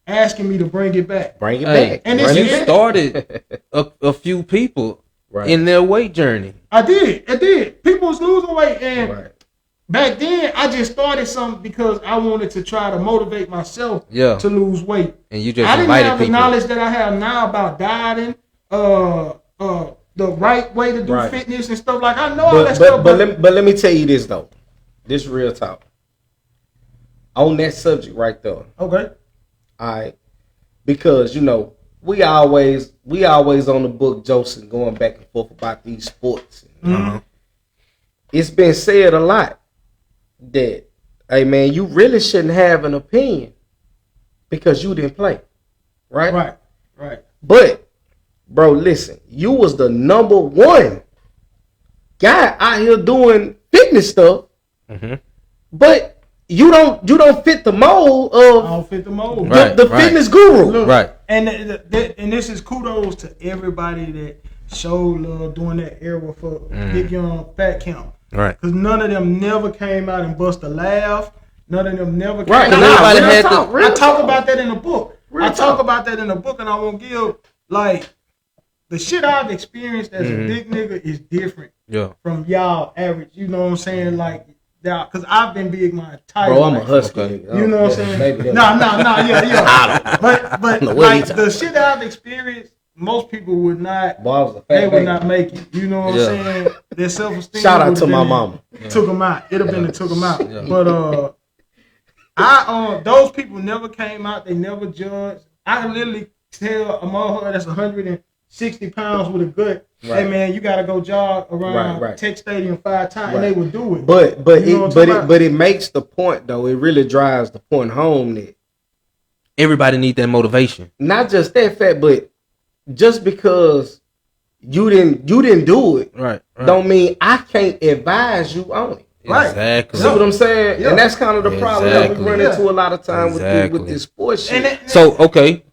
asking me to bring it back. Bring it back. And you started a few people in their weight journey. I did. People was losing weight. And back then, I just started something because I wanted to try to motivate myself to lose weight. And you just I didn't have the knowledge that I have now about dieting, the right way to do fitness and stuff. Like, I know all that stuff. But let me tell you this, though. This real talk. On that subject right there. Okay. All right. Because, you know, we always on the book Joseph going back and forth about these sports. Mm-hmm. It's been said a lot that, hey, man, you really shouldn't have an opinion because you didn't play. Right. But, bro, listen, you was the number 1 guy out here doing fitness stuff. Mm-hmm. But you don't fit the mold of I don't fit the mold. The fitness guru. Look, and this is kudos to everybody that showed love during that era for Big Yum Fat Camp. Right. Because none of them never came out and bust a laugh. None of them never came out. I talk about that in the book. Talk about that in the book, and I won't give, like, the shit I've experienced as a big nigga is different from y'all average. You know what I'm saying? Like, because I've been big my entire life. Bro, I'm a husky. You know what I'm saying? No, yeah. But like the shit that I've experienced, most people would not. Would not make it. You know what I'm saying? Their self-esteem. Shout out to my mama. Took them out. It'd have been to took them out. Yeah. But those people never came out. They never judged. I can literally tell a motherfucker that's 160 pounds with a gut. Hey man, you gotta go jog around Tech Stadium 5 times, and they would do it. But it makes the point though. It really drives the point home that everybody need that motivation. Not just that fact, but just because you didn't do it, don't mean I can't advise you on it. Exactly. See what I'm saying? Yeah. And that's kind of the problem that we run into a lot of time with this sports shit. So okay,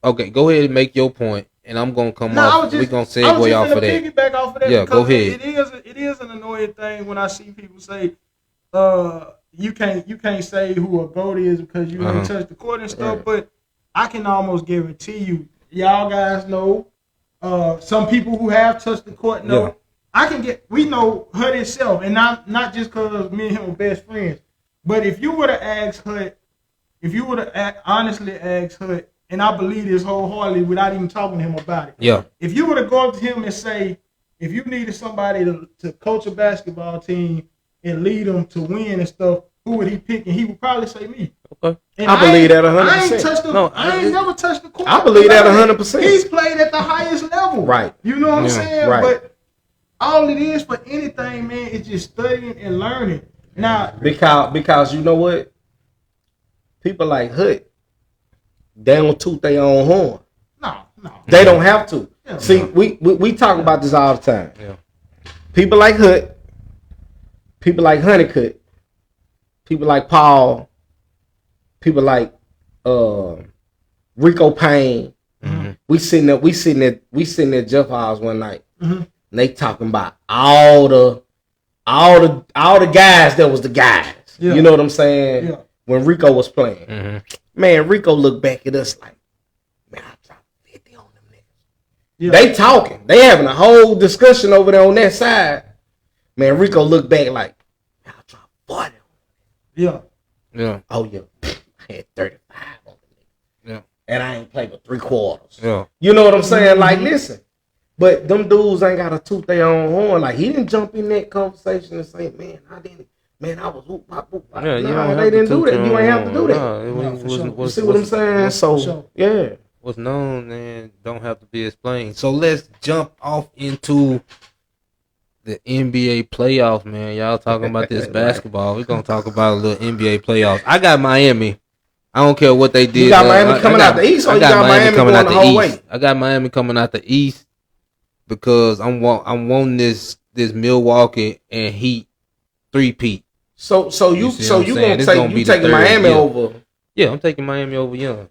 go ahead and make your point. And I'm gonna come off. We're gonna segue off of that. Piggyback off of that. Yeah, go ahead. It is an annoying thing when I see people say, you can't say who a GOAT is because you ain't touched the court and stuff. But I can almost guarantee you, y'all guys know. Some people who have touched the court know. Yeah. We know Hut himself, and not just because me and him are best friends. But if you would have asked Hut, honestly asked Hut. And I believe this wholeheartedly without even talking to him about it. Yeah. If you were to go up to him and say, if you needed somebody to coach a basketball team and lead them to win and stuff, who would he pick? And he would probably say me. Okay. And I believe that 100%. I ain't never touched the court. I believe that 100%. He's played at the highest level. Right. You know what I'm saying? Right. But all it is for anything, man, is just studying and learning. Now, because you know what? People like Hut, they don't toot their own horn. No. They don't have to. Yeah, See, we talk about this all the time. Yeah. People like Hut, people like Honeycutt, people like Paul, people like Rico Payne. Mm-hmm. We sitting at Jeff House one night, and they talking about all the guys that was the guys. Yeah. You know what I'm saying? Yeah. When Rico was playing. Mm-hmm. Man, Rico looked back at us like, man, I dropped 50 on them niggas. Yeah. They talking. They having a whole discussion over there on that side. Man, Rico looked back like, man, I dropped 40 on them. Yeah. Oh, yeah. I had 35 on them niggas. Yeah. And I ain't played but 3 quarters. Yeah. You know what I'm saying? Mm-hmm. Like, listen. But them dudes ain't got to toot their own horn. Like, he didn't jump in that conversation and say, man, I was whoop, pop. Yeah, no, they didn't do that. You ain't have to do that. You see what I'm saying? So, yeah. What's known and don't have to be explained. So, let's jump off into the NBA playoffs, man. Y'all talking about this basketball. We're going to talk about a little NBA playoffs. I got Miami. I don't care what they did. You got Miami coming out the East, or you got Miami coming out the whole way? I got Miami coming out the East because I'm wanting this this Milwaukee and Heat 3-peat. So you taking Miami over? Yeah, I'm taking Miami over Young,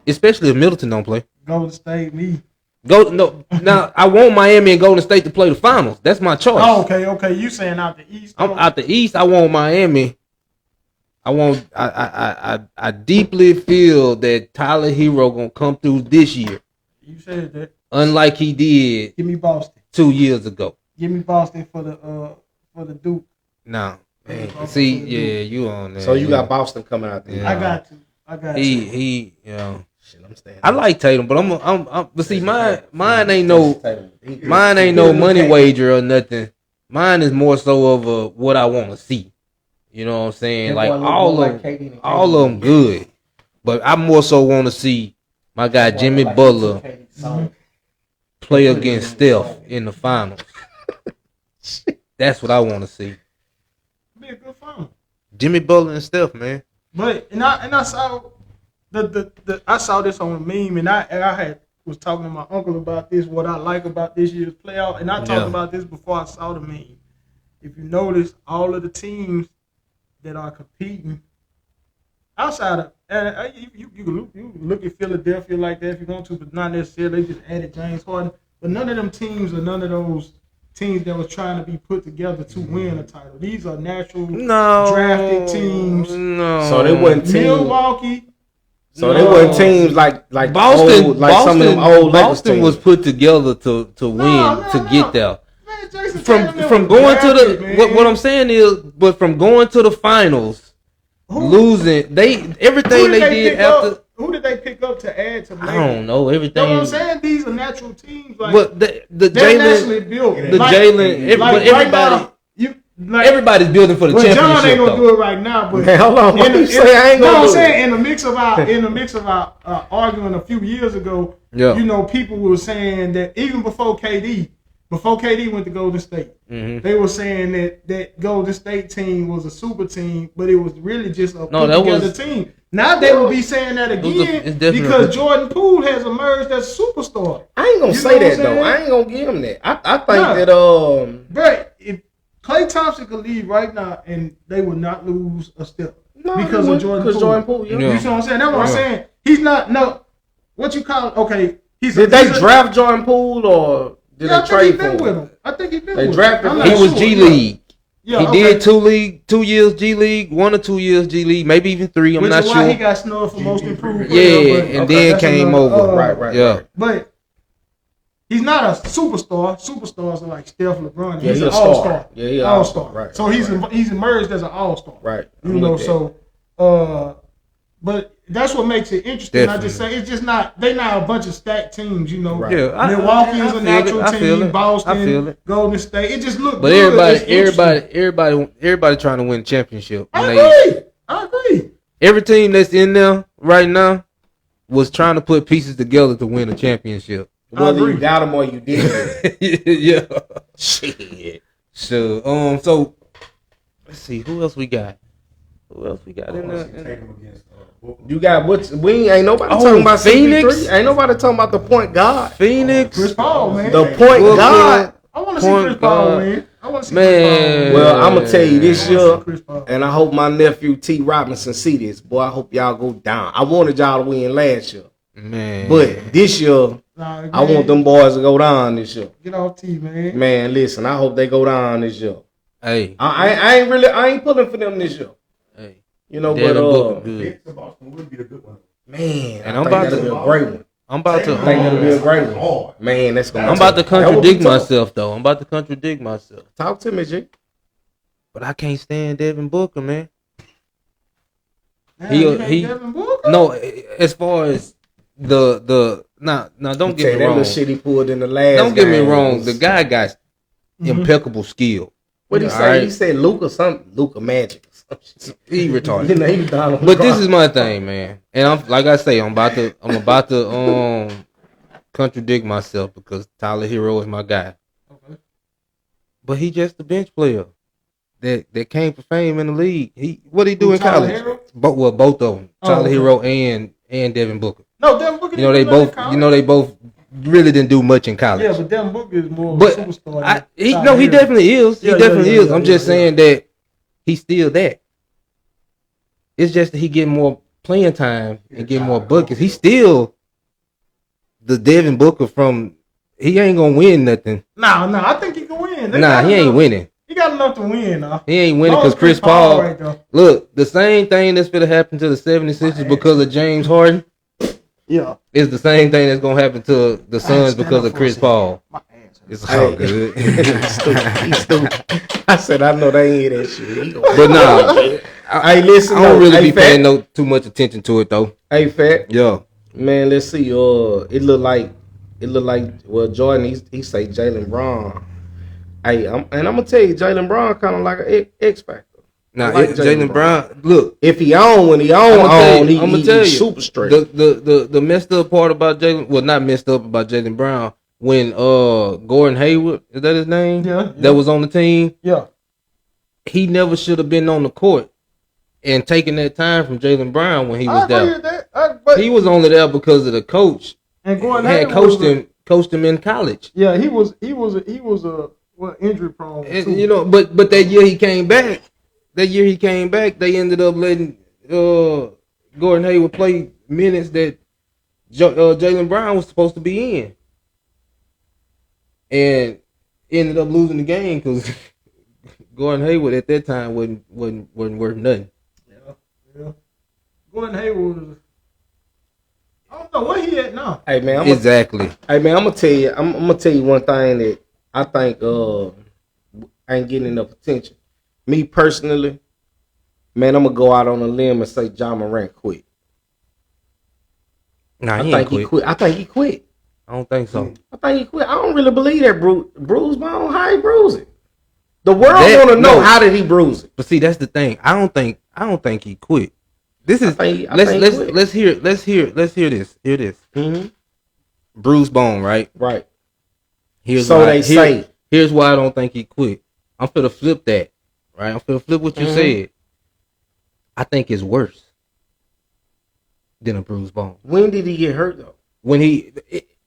especially if Middleton don't play. Golden State, me. Now I want Miami and Golden State to play the finals. That's my choice. Oh, okay. You saying out the East? I'm out the East. I want Miami. I deeply feel that Tyler Hero gonna come through this year. You said that. Unlike he did. Give me Boston 2 years ago. Give me Boston for the Duke. No. See, yeah, you on there. So you got Boston coming out there. Yeah. I got to. He you know. Shit, I'm staying. I like Tatum, but but see, mine ain't no money wager or nothing. Mine is more so of what I want to see. You know what I'm saying? Like all of them good, but I more so want to see my guy Jimmy Butler play against Steph in the finals. That's what I want to see. Be a good final. Jimmy Butler and Steph, man. But I saw I saw this on a meme, and I was talking to my uncle about this, what I like about this year's playoff, and I talked about this before I saw the meme. If you notice, all of the teams that are competing outside of, you look at Philadelphia like that if you're going to, but not necessarily. They just added James Harden, but none of them teams are none of those teams that was trying to be put together to win a title. These are natural drafted teams. No, so they wasn't teams. Milwaukee. So they weren't teams like Boston, old, like some of them old Boston was put together to win to get there. Man, from going to the what I'm saying is, but from going to the finals, losing everything they did after. Who did they pick up to add to? I don't know everything. You know what I'm saying? These are natural teams. Like, but the Jalen built. Jalen, but everybody. Everybody's building for the championship. John ain't gonna do it right now, but man, hold on. I'm saying in the mix of our arguing a few years ago, you know, people were saying that even before KD went to Golden State, they were saying that Golden State team was a super team, but it was really just a put together team. Now they will be saying that again because Jordan Poole has emerged as a superstar. I ain't gonna say that though. I ain't gonna give him that. I think that But if Klay Thompson could leave right now and they would not lose a step because of Jordan Poole. You see what I'm saying? That's what I'm saying. He's not what you call it. Okay, did they draft Jordan Poole or did they trade for him? I think he's been with him. They drafted him. He was G League. Yeah, he did 2 years G League, 1 or 2 years G League, maybe even 3. I'm not sure. Why he got snubbed for most improved player. Yeah, and then came over. Right. Yeah, but he's not a superstar. Superstars are like Steph, LeBron. Yeah, he's an all-star. Yeah, he's all-star. Right. So he's emerged as an all-star. Right. You know, so but that's what makes it interesting. Definitely. I just say it's just not. They're not a bunch of stacked teams. You know, right. Milwaukee is a natural team. Boston, Golden State. It just looked. But good. everybody trying to win a championship. I agree. Every team that's in there right now was trying to put pieces together to win a championship. Whether you got them or you didn't. Yeah. Shit. So let's see who else we got. In there? You got what? We ain't nobody talking about Phoenix. Ain't nobody talking about the point guard. Phoenix, Chris Paul, man. The point guard. I want to see Chris Paul, man. I want to see Chris Paul. Well, I'm gonna tell you this year, and I hope my nephew T. Robinson see this. Boy, I hope y'all go down. I wanted y'all to win last year, man. But this year, I want them boys to go down this year. Get off T, man. Man, listen, I hope they go down this year. Hey, I ain't pulling for them this year. Hey. You know, Boston would be a good one. Man, and I'm about to be a great one. I'm about to. I think that'll be a great one. Man, that's gonna. I'm about to contradict myself, though. Talk to me, G. But I can't stand Devin Booker, man. Devin Booker? No, as far as the don't get me wrong. The shit he pulled in the last. Don't get me wrong. The guy got impeccable skill. What did he say? Right? He said Luka Magic. He retarded. But this is my thing, man. And I'm about to contradict myself because Tyler Hero is my guy. Okay. But he just a bench player that came for fame in the league. What he do in college? Both of them. Tyler Hero and Devin Booker. No, Devin Booker. They both really didn't do much in college. Yeah, but Devin Booker is more of a superstar. He definitely is. He definitely is. I'm just saying that he's still that. It's just that he getting more playing time and getting more buckets. He's still the Devin Booker from. He ain't gonna win nothing. No, I think he can win. He ain't winning. He got enough to win, though. He ain't winning because Chris Paul. Right, look, the same thing that's gonna happen to the 76ers because of James Harden. Yeah, it's the same thing that's gonna happen to the Suns because of Chris Paul. It's all good. He's stupid. I said I know they ain't hear that shit. But nah, I don't really be paying too much attention to it though. Hey, Fat. Yeah, man. Let's see. It look like. Well, Jordan. He say Jaylen Brown. Hey, I'm gonna tell you, Jaylen Brown kind of like an X factor. Now, like Jaylen Brown, look, if he on when he on, he's super straight. The messed up part about Jaylen, well, not messed up about Jaylen Brown, when Gordon Hayward, is that his name? Yeah. That was on the team. Yeah. He never should have been on the court and taking that time from Jaylen Brown when he was there. He was only there because of the coach. And Gordon had coached him in college. Yeah, he was a injury prone. You know, but that year he came back. They ended up letting Gordon Hayward play minutes that Jaylen Brown was supposed to be in, and ended up losing the game because Gordon Hayward at that time wasn't worth nothing. Yeah. Gordon Hayward was. I don't know where he at now. Hey man, exactly. Hey man, I'm gonna tell you one thing that I think ain't getting enough attention. Me personally, man, I'm gonna go out on a limb and say Ja Morant quit. Nah, he quit. I think he quit. I don't think so. I think he quit. I don't really believe that bruise bone. How he bruise it? The world want to know how did he bruise it. But see, that's the thing. I don't think he quit. This is let's hear this. Hear this. Mm-hmm. Bruise bone, right? Right. Here's why I don't think he quit. I'm finna flip that. Right? I'm finna flip what you said. I think it's worse than a bruised bone. When did he get hurt though?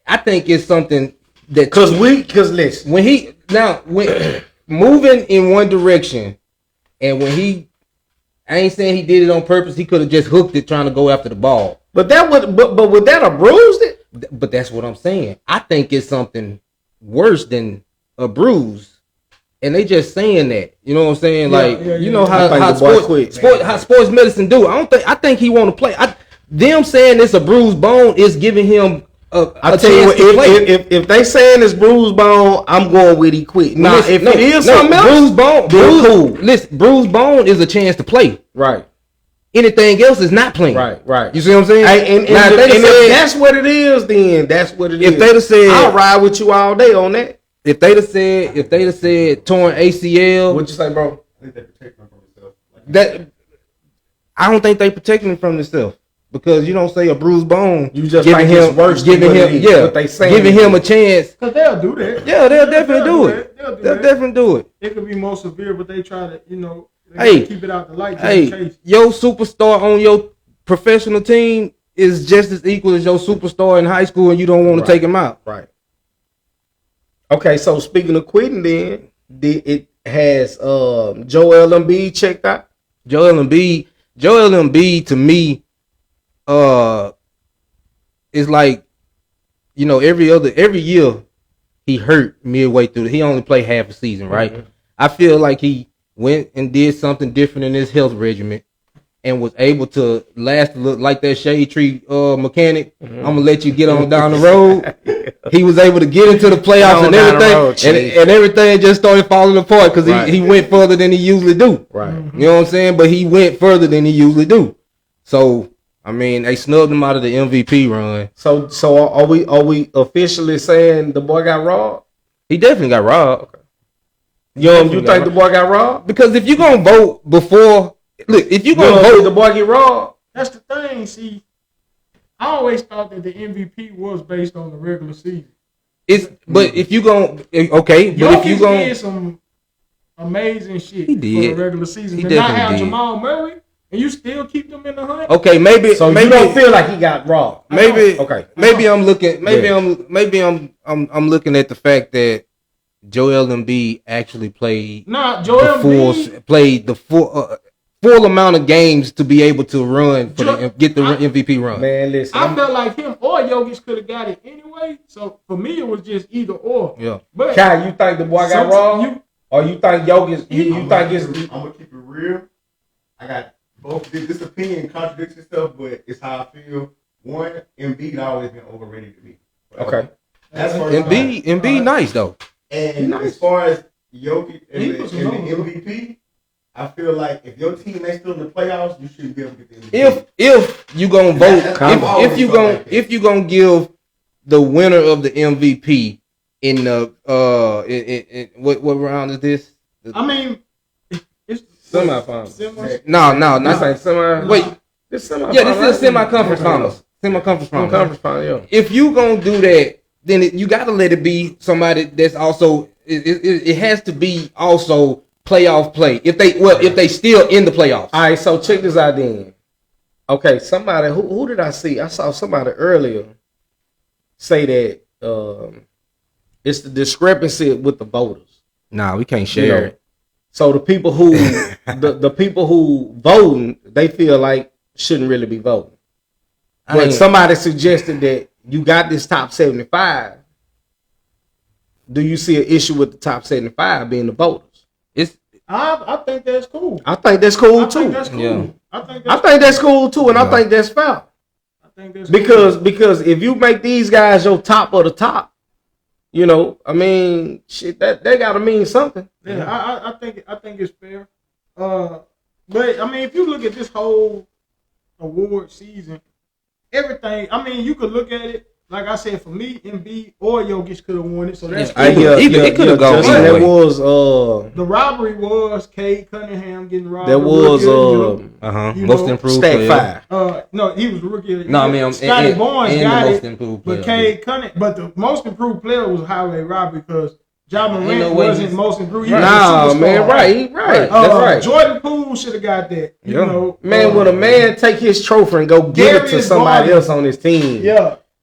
I think it's something that cause listen. When moving in one direction, and when I ain't saying he did it on purpose. He could have just hooked it trying to go after the ball. But would that have bruised it? But that's what I'm saying. I think it's something worse than a bruise. And they just saying that. You know what I'm saying? You know how sports medicine do. I think he want to play. Them saying it's a bruised bone is giving him I tell you what, if they saying it's bruised bone, I'm going with he quit. Now, if it is something else, bruised bone is a chance to play. Right. Anything else is not playing. Right. You see what I'm saying? And if that's what it is, then that's what it is. If they'd have said, I'll ride with you all day on that. If they'd have said torn ACL, what'd you say, bro? I think they protect him from himself. I don't think they protecting him from themselves. Because you don't say a bruised bone. You just giving him worse. Giving him a chance. Because they'll do that. Yeah, they'll definitely do it. They'll definitely do it. It could be more severe, but they try to, keep it out the light. Your superstar on your professional team is just as equal as your superstar in high school, and you don't want to take him out. Right. Okay, so speaking of quitting, then it has Joel Embiid checked out. Joel Embiid to me. It's like, every year he hurt midway through. He only played half a season, right? Mm-hmm. I feel like he went and did something different in his health regimen and was able to last a little, like that shade tree mechanic. Mm-hmm. I'm gonna let you get on down the road. He was able to get into the playoffs and everything, and everything just started falling apart because he went further than he usually do. Right. You know what I'm saying? But he went further than he usually do. So. I mean, they snubbed him out of the MVP run. So are we officially saying the boy got robbed? He definitely got robbed. Okay. You think the boy got robbed? Because if you're gonna vote before, if you're gonna vote, the boy get robbed. That's the thing. See, I always thought that the MVP was based on the regular season. But if you gonna did some amazing shit he did. for the regular season. He to not have did. Jamal Murray. and you still keep them in the hunt. Okay, maybe. So maybe you don't feel like he got robbed. Maybe. Okay. Maybe I'm looking. I'm looking at the fact that Joel Embiid actually played. Played the full amount of games to be able to run get the MVP run. Man, listen. I felt like him or Jokic could have got it anyway. So for me, it was just either or. Yeah. But Kai, you think the boy got robbed? Or you think Jokic? You think it's? I'm gonna keep it real. I got both. This opinion contradicts itself, but it's how I feel. One, Embiid always been overrated to me. Okay. That's first. Embiid nice though. And as far as Jokic and the MVP, I feel like if your team ain't still in the playoffs, you should be able to get the MVP. If you gonna vote, if you gonna give the winner of the MVP in the in what round is this? I mean, it's semifinals. No, not semi. Wait, this semifinals. Yeah, this is semi-conference finals. Semi-conference finals. Yeah. If you gonna do that, then you gotta let it be somebody that's also. It has to be also playoff play. If they still in the playoffs. All right, so check this out then. Okay, somebody who did I see? I saw somebody earlier say that it's the discrepancy with the voters. Nah, we can't share it. So the people who the people who voting, they feel like shouldn't really be voting. But somebody suggested that you got this top 75. Do you see an issue with the top 75 being the voters? I think that's cool. I think that's cool too. Yeah. I think that's cool too, and I think that's fair. I think that's because if you make these guys your top of the top, you know, I mean, shit, that gotta mean something. Yeah, I think it's fair. But I mean, if you look at this whole award season, everything. I mean, you could look at it. Like I said, for me, Embiid or Jokic could have won it, so that's cool. It could have gone. That was the robbery was Cade Cunningham getting robbed. That was most improved player. 5. No, he was the rookie. No, I mean Scotty Barnes got most it, improved but Cade Cunningham. But the most improved player was Highway Robbie because Ja Morant wasn't most improved. Nah, man, right. That's right. Jordan Poole should have got that. You know, man, when a man take his trophy and go give it to somebody else on his team,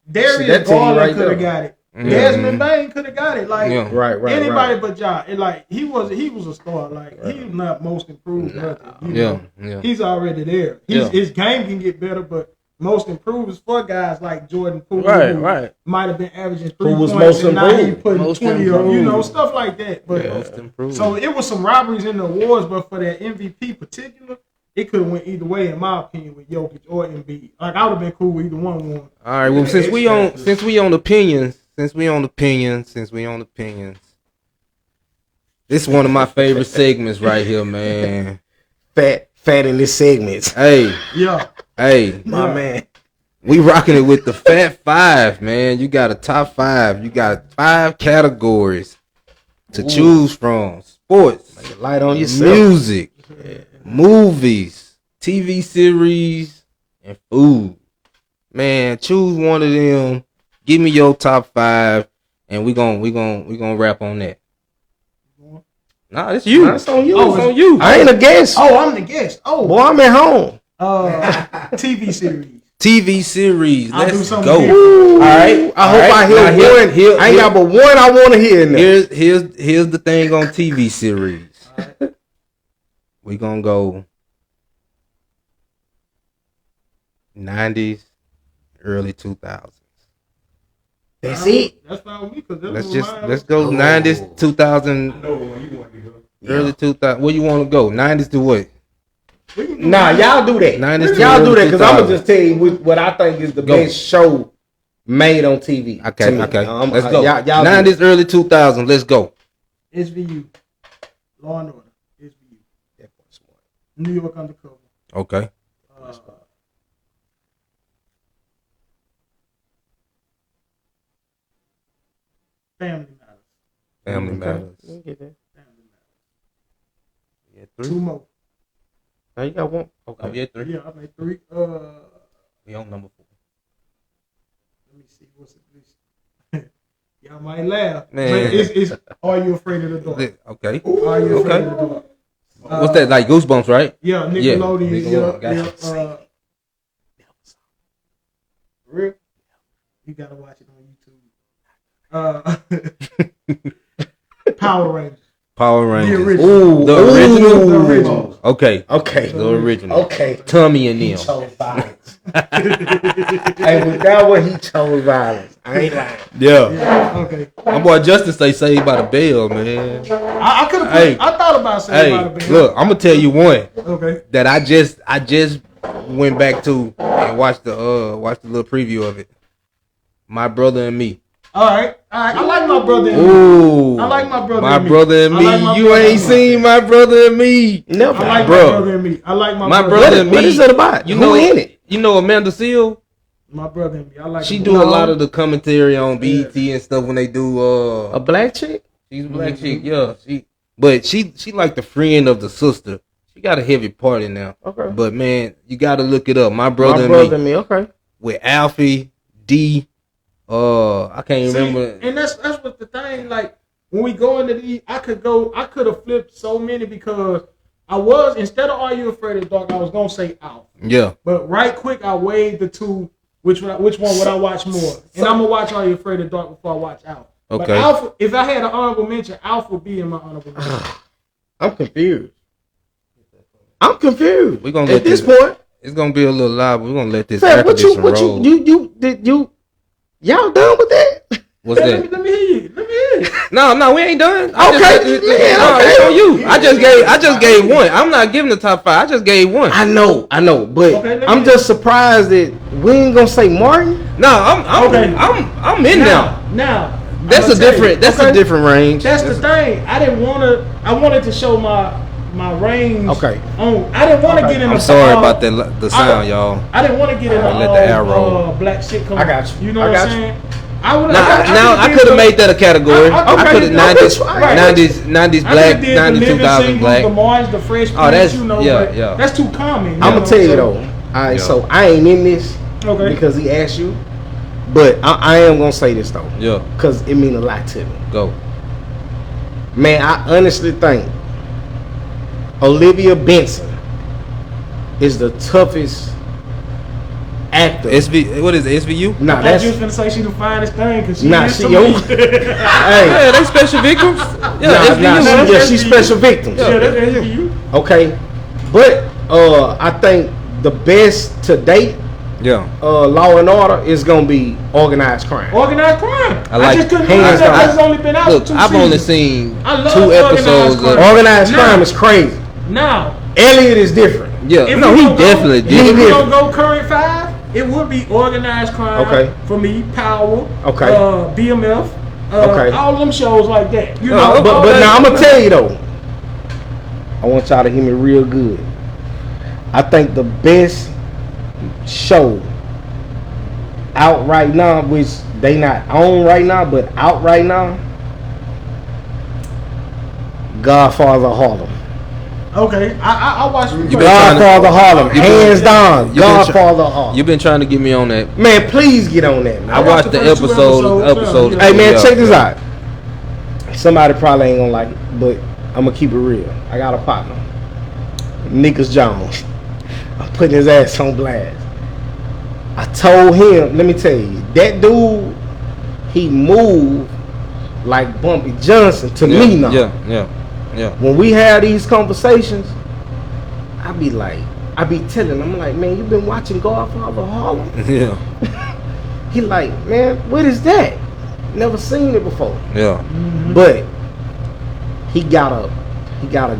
Darius Garland could have got it. Desmond Bain could have got it. Like anybody but Ja. It like he was a star. Like he's not most improved. Nothing. He's already there. His game can get better, but most improved is for guys like Jordan Poole. Right. Might have been averaging 3 points most and improved. now he putting 20 up. Stuff like that. But most improved. So it was some robberies in the awards, but for that MVP particular. It could have went either way, in my opinion, with Jokic or Embiid. Like I would have been cool with either one won. All right. Well, since we on opinions, this is one of my favorite segments right here, man. Fat in this segment. Hey, my man. We rocking it with the Fat Five, man. You got a top 5. You got 5 categories to choose from: sports, like a light on yourself, music. Movies, TV series, and food. Man, choose one of them. Give me your top 5, and we gonna wrap on that. Nah, it's you. Nah, it's on you. It's on you. I ain't a guest. Oh, I'm the guest. Oh, boy, I'm at home. TV series. TV series. Let's go. All right. I hope I hear one. I ain't got but one I want to hear in there. Here's the thing on TV series. We gonna go 90s, early 2000s. That's it. That's fine with me because let's go 90s, 2000, early 2000. Where you want to go? 90s to what? Nah, y'all do that. 90s y'all do that because I'm gonna just tell you what I think is the best show made on TV. Okay. Let's go. Y'all 90s, early 2000s. Let's go. SVU, Law and Order. New York Undercover. Okay. Family Matters. Family Matters. Yeah, 3. 2 more. Now you got 1. Okay. Yeah, 3. Yeah, I made 3. We on number 4. Let me see. What's it? Y'all might laugh. Man. It's Are You Afraid of the Dark? Okay. Are You Afraid of the Dark? What's that? Like Goosebumps, right? Yeah, Nickelodeon. Yeah, Gotcha. Real? You gotta watch it on YouTube. Power Rangers. Power Rangers. The original. The original. Okay. The original. Okay. Tommy and He them. chose violence. Hey, with that one, he chose violence. I ain't lying. Yeah. Okay. My boy Justin say Saved by the Bell, man. I could have. I thought about Saved by the Bell. Look, I'm gonna tell you one. Okay. That I just went back to and watched the little preview of it. My Brother and Me. All right. I like My Brother and Me. I like My Brother My and Me. Brother and Me. Like You ain't seen My Brother and Me. Never. I like bro. My Brother and Me. I like My Brother and Me. What is it about? You Who know in it? You know Amanda Seal? My Brother and Me. I like. She do a lot of the commentary on BET and stuff when they do A black chick? she's a black chick, yeah. She like the friend of the sister. She got a heavy part in there. Okay. But man, you gotta look it up. My Brother and Me. Okay. With Alfie, D, I can't remember. And that's what the thing. Like when we go into these, I could have flipped so many because I was, instead of Are You Afraid of the Dark, I was gonna say Alpha. Yeah. But right quick, I weighed the two. Which one would I watch more? And I'm gonna watch Are You Afraid of the Dark before I watch Alpha. Okay. But Alpha, if I had an honorable mention, Alpha would be in my honorable mention. I'm confused. We're gonna at this point. It's gonna be a little loud, but we're gonna let this Fam, air condition roll. Y'all done with that? What's that? Let me hear you. No, we ain't done. Okay. It's on you. I just gave one. I'm not giving the top 5. I just gave one. I know, but Okay, I'm just surprised that we ain't gonna say Martin. No, I'm in now. Now That's a different range. That's the thing. I wanted to show my range. Okay. I didn't want to get in. I'm sorry about the sound, y'all. I didn't want to get in let the air roll. Black shit. I got you. You know what I'm saying? I could have made that a category. I could have 90s black, 90s 2000 black. The Mars, the Fresh Prince, that's yeah. That's too common. I'm gonna tell you though. Alright, so I ain't in this because he asked you, but I am gonna say this though. Yeah. Because it mean a lot to me. Go. Man, I honestly think Olivia Benson is the toughest actor. What is it, SVU? Nah, that's just gonna say she the finest thing because she Hey, they special victims. Yeah, she's special victims. Yeah, that's SVU. Okay, but I think the best to date, Law and Order is gonna be Organized Crime. Organized Crime. I just couldn't believe that it's only been out for 2 seasons. I've only seen 2 episodes. Organized Crime is crazy. Now, Elliot is different. Yeah, he definitely did. If we don't go current 5, it would be Organized Crime. Okay. For me, Power. Okay. BMF. Okay. All them shows like that. You know. But now I'm gonna tell you though. I want y'all to hear me real good. I think the best show out right now, which they not on right now, but out right now, Godfather Harlem. Okay, I watched Godfather Harlem, hands down. Godfather Harlem. You've been trying to get me on that. Man, please get on that. Man. I watched the episode. Hey man, check this out. Somebody probably ain't gonna like it, but I'm gonna keep it real. I got a partner, Nickus Jones. I'm putting his ass on blast. I told him, let me tell you, that dude, he moved like Bumpy Johnson to me now. Yeah. When we have these conversations, I be telling him, I'm like, man, you been watching Godfather Harlem? Yeah. He like, man, what is that? Never seen it before. Yeah. But he got a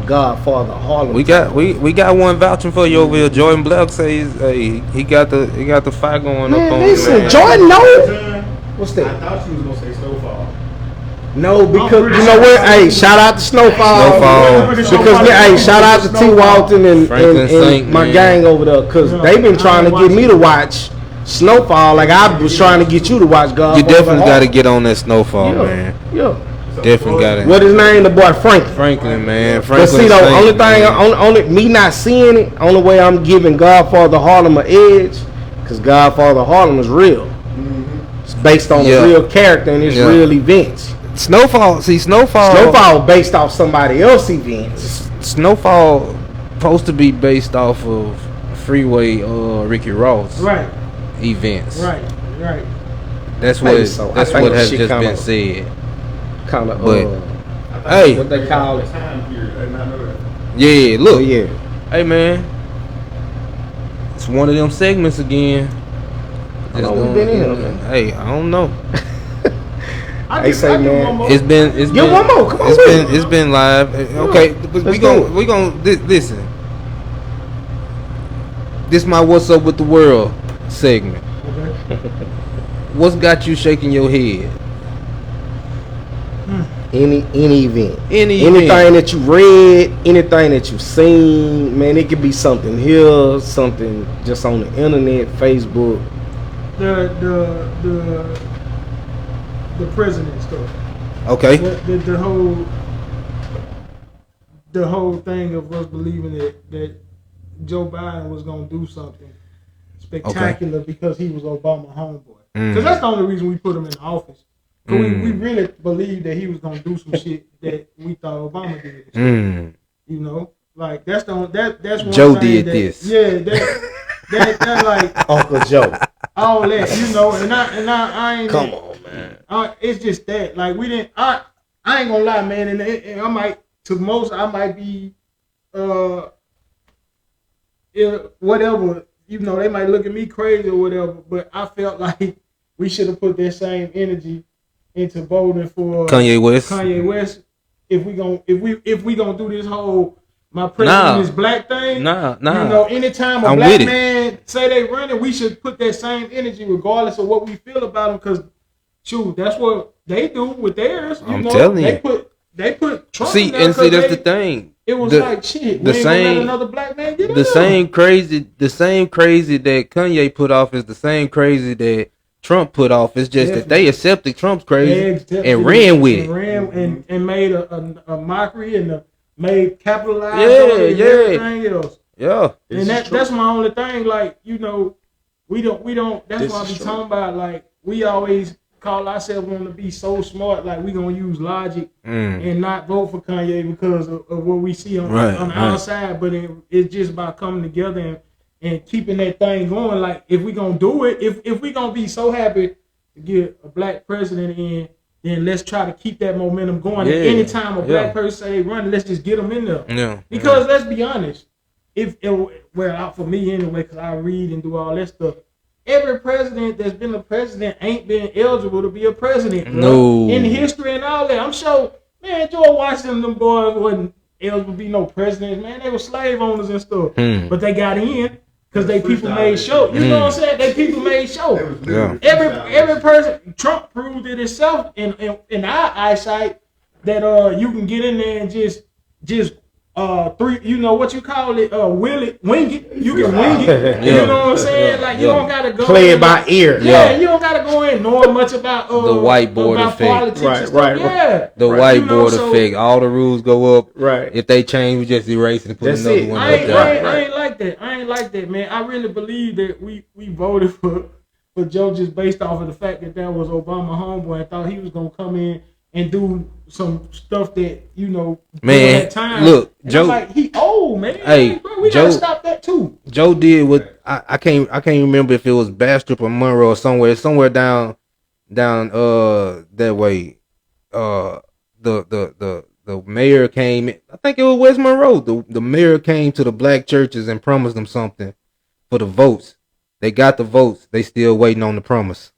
Godfather Harlem. We got one vouching for you over here. Jordan Black says, hey, he got the fight going man, up on listen, man. Jordan, no. What's that? I thought you was gonna say Snowfall. No, because you know what? Hey, shout out to Snowfall. Because hey, shout out to T. Walton and my gang over there, because they've been trying to get me to watch Snowfall. Like I was trying to get you to watch God. You definitely got to get on that Snowfall, man. Yeah. Definitely got it. What his name? The boy Franklin, man. But see, the only thing, only me not seeing it, only way I'm giving Godfather Harlem an edge, because Godfather Harlem is real. It's based on a real character and it's real events. Snowfall based off somebody else's events. Snowfall supposed to be based off of Freeway Ricky Ross events. Right. That's what has just been said. Kind of hey, what they call it. Yeah, look. Yeah. Hey man. It's one of them segments again. How long we been in here, man? Hey, I don't know. It's been one more. Come on, it's been live. Okay, we gonna listen. This my What's Up with the World segment. Okay. What's got you shaking your head? Any event. Anything that you read, anything that you seen, man, it could be something here, something just on the internet, Facebook. The president stuff. Okay. The whole thing of us believing that Joe Biden was gonna do something spectacular because he was Obama homeboy. Because that's the only reason we put him in office. Cause we really believed that he was gonna do some shit that we thought Obama did. You know, like that's one Joe thing did this. Yeah, that like Uncle Joe. All that, you know, and I ain't. Come on, man. It's just that, like, we didn't. I ain't gonna lie, man, and I might be, whatever, you know, they might look at me crazy or whatever, but I felt like we should have put that same energy into voting for Kanye West. If we gonna do this whole my president is black thing. Nah. You know, anytime a black man say they running, we should put that same energy regardless of what we feel about them. Because, shoot, that's what they do with theirs. You know, telling you. They put Trump see, in there that's the thing. It was like, shit, we ain't gonna let another black man get in there. The same crazy that Kanye put off is the same crazy that Trump put off. It's just that they accepted Trump's crazy and ran with it. And made a mockery and made capitalize on it and everything else. Yeah. And that's my only thing. Like, you know, we don't that's why I be talking about, like, we always call ourselves want to be so smart, like we gonna use logic and not vote for Kanye because of what we see on the outside, but it's just about coming together and keeping that thing going. Like, if we gonna do it, if we gonna be so happy to get a black president in, then let's try to keep that momentum going. Yeah. Anytime a black person say they run, let's just get them in there. Yeah. Because let's be honest, for me anyway, because I read and do all that stuff, every president that's been a president ain't been eligible to be a president. Bro. No. In history and all that. I'm sure, man, George Washington, them boys wasn't eligible to be no presidents, man. They were slave owners and stuff. But they got in because they people made show. You know what I'm saying? They people made show. Yeah. Every person, Trump proved it himself in our eyesight that you can get in there and just you know what you call it, wing it. You can wing it. You know what I'm saying? Like, you don't gotta go play it by ear. Yeah, you don't gotta go in knowing much about the whiteboard effect. Right. Yeah. The whiteboard effect. All the rules go up. Right. If they change, we just erase it and put another one up there. I ain't like that, man. I really believe that we voted for Joe just based off of the fact that was Obama homeboy. I thought he was gonna come in and do some stuff that, you know, man, at time. Look, and Joe, I'm like, he old, man. Hey, like, bro, we gotta stop that too. Joe did what I can't remember if it was Bastrop or Monroe or somewhere down that way. The mayor came. I think it was West Monroe. The mayor came to the black churches and promised them something for the votes. They got the votes. They still waiting on the promise.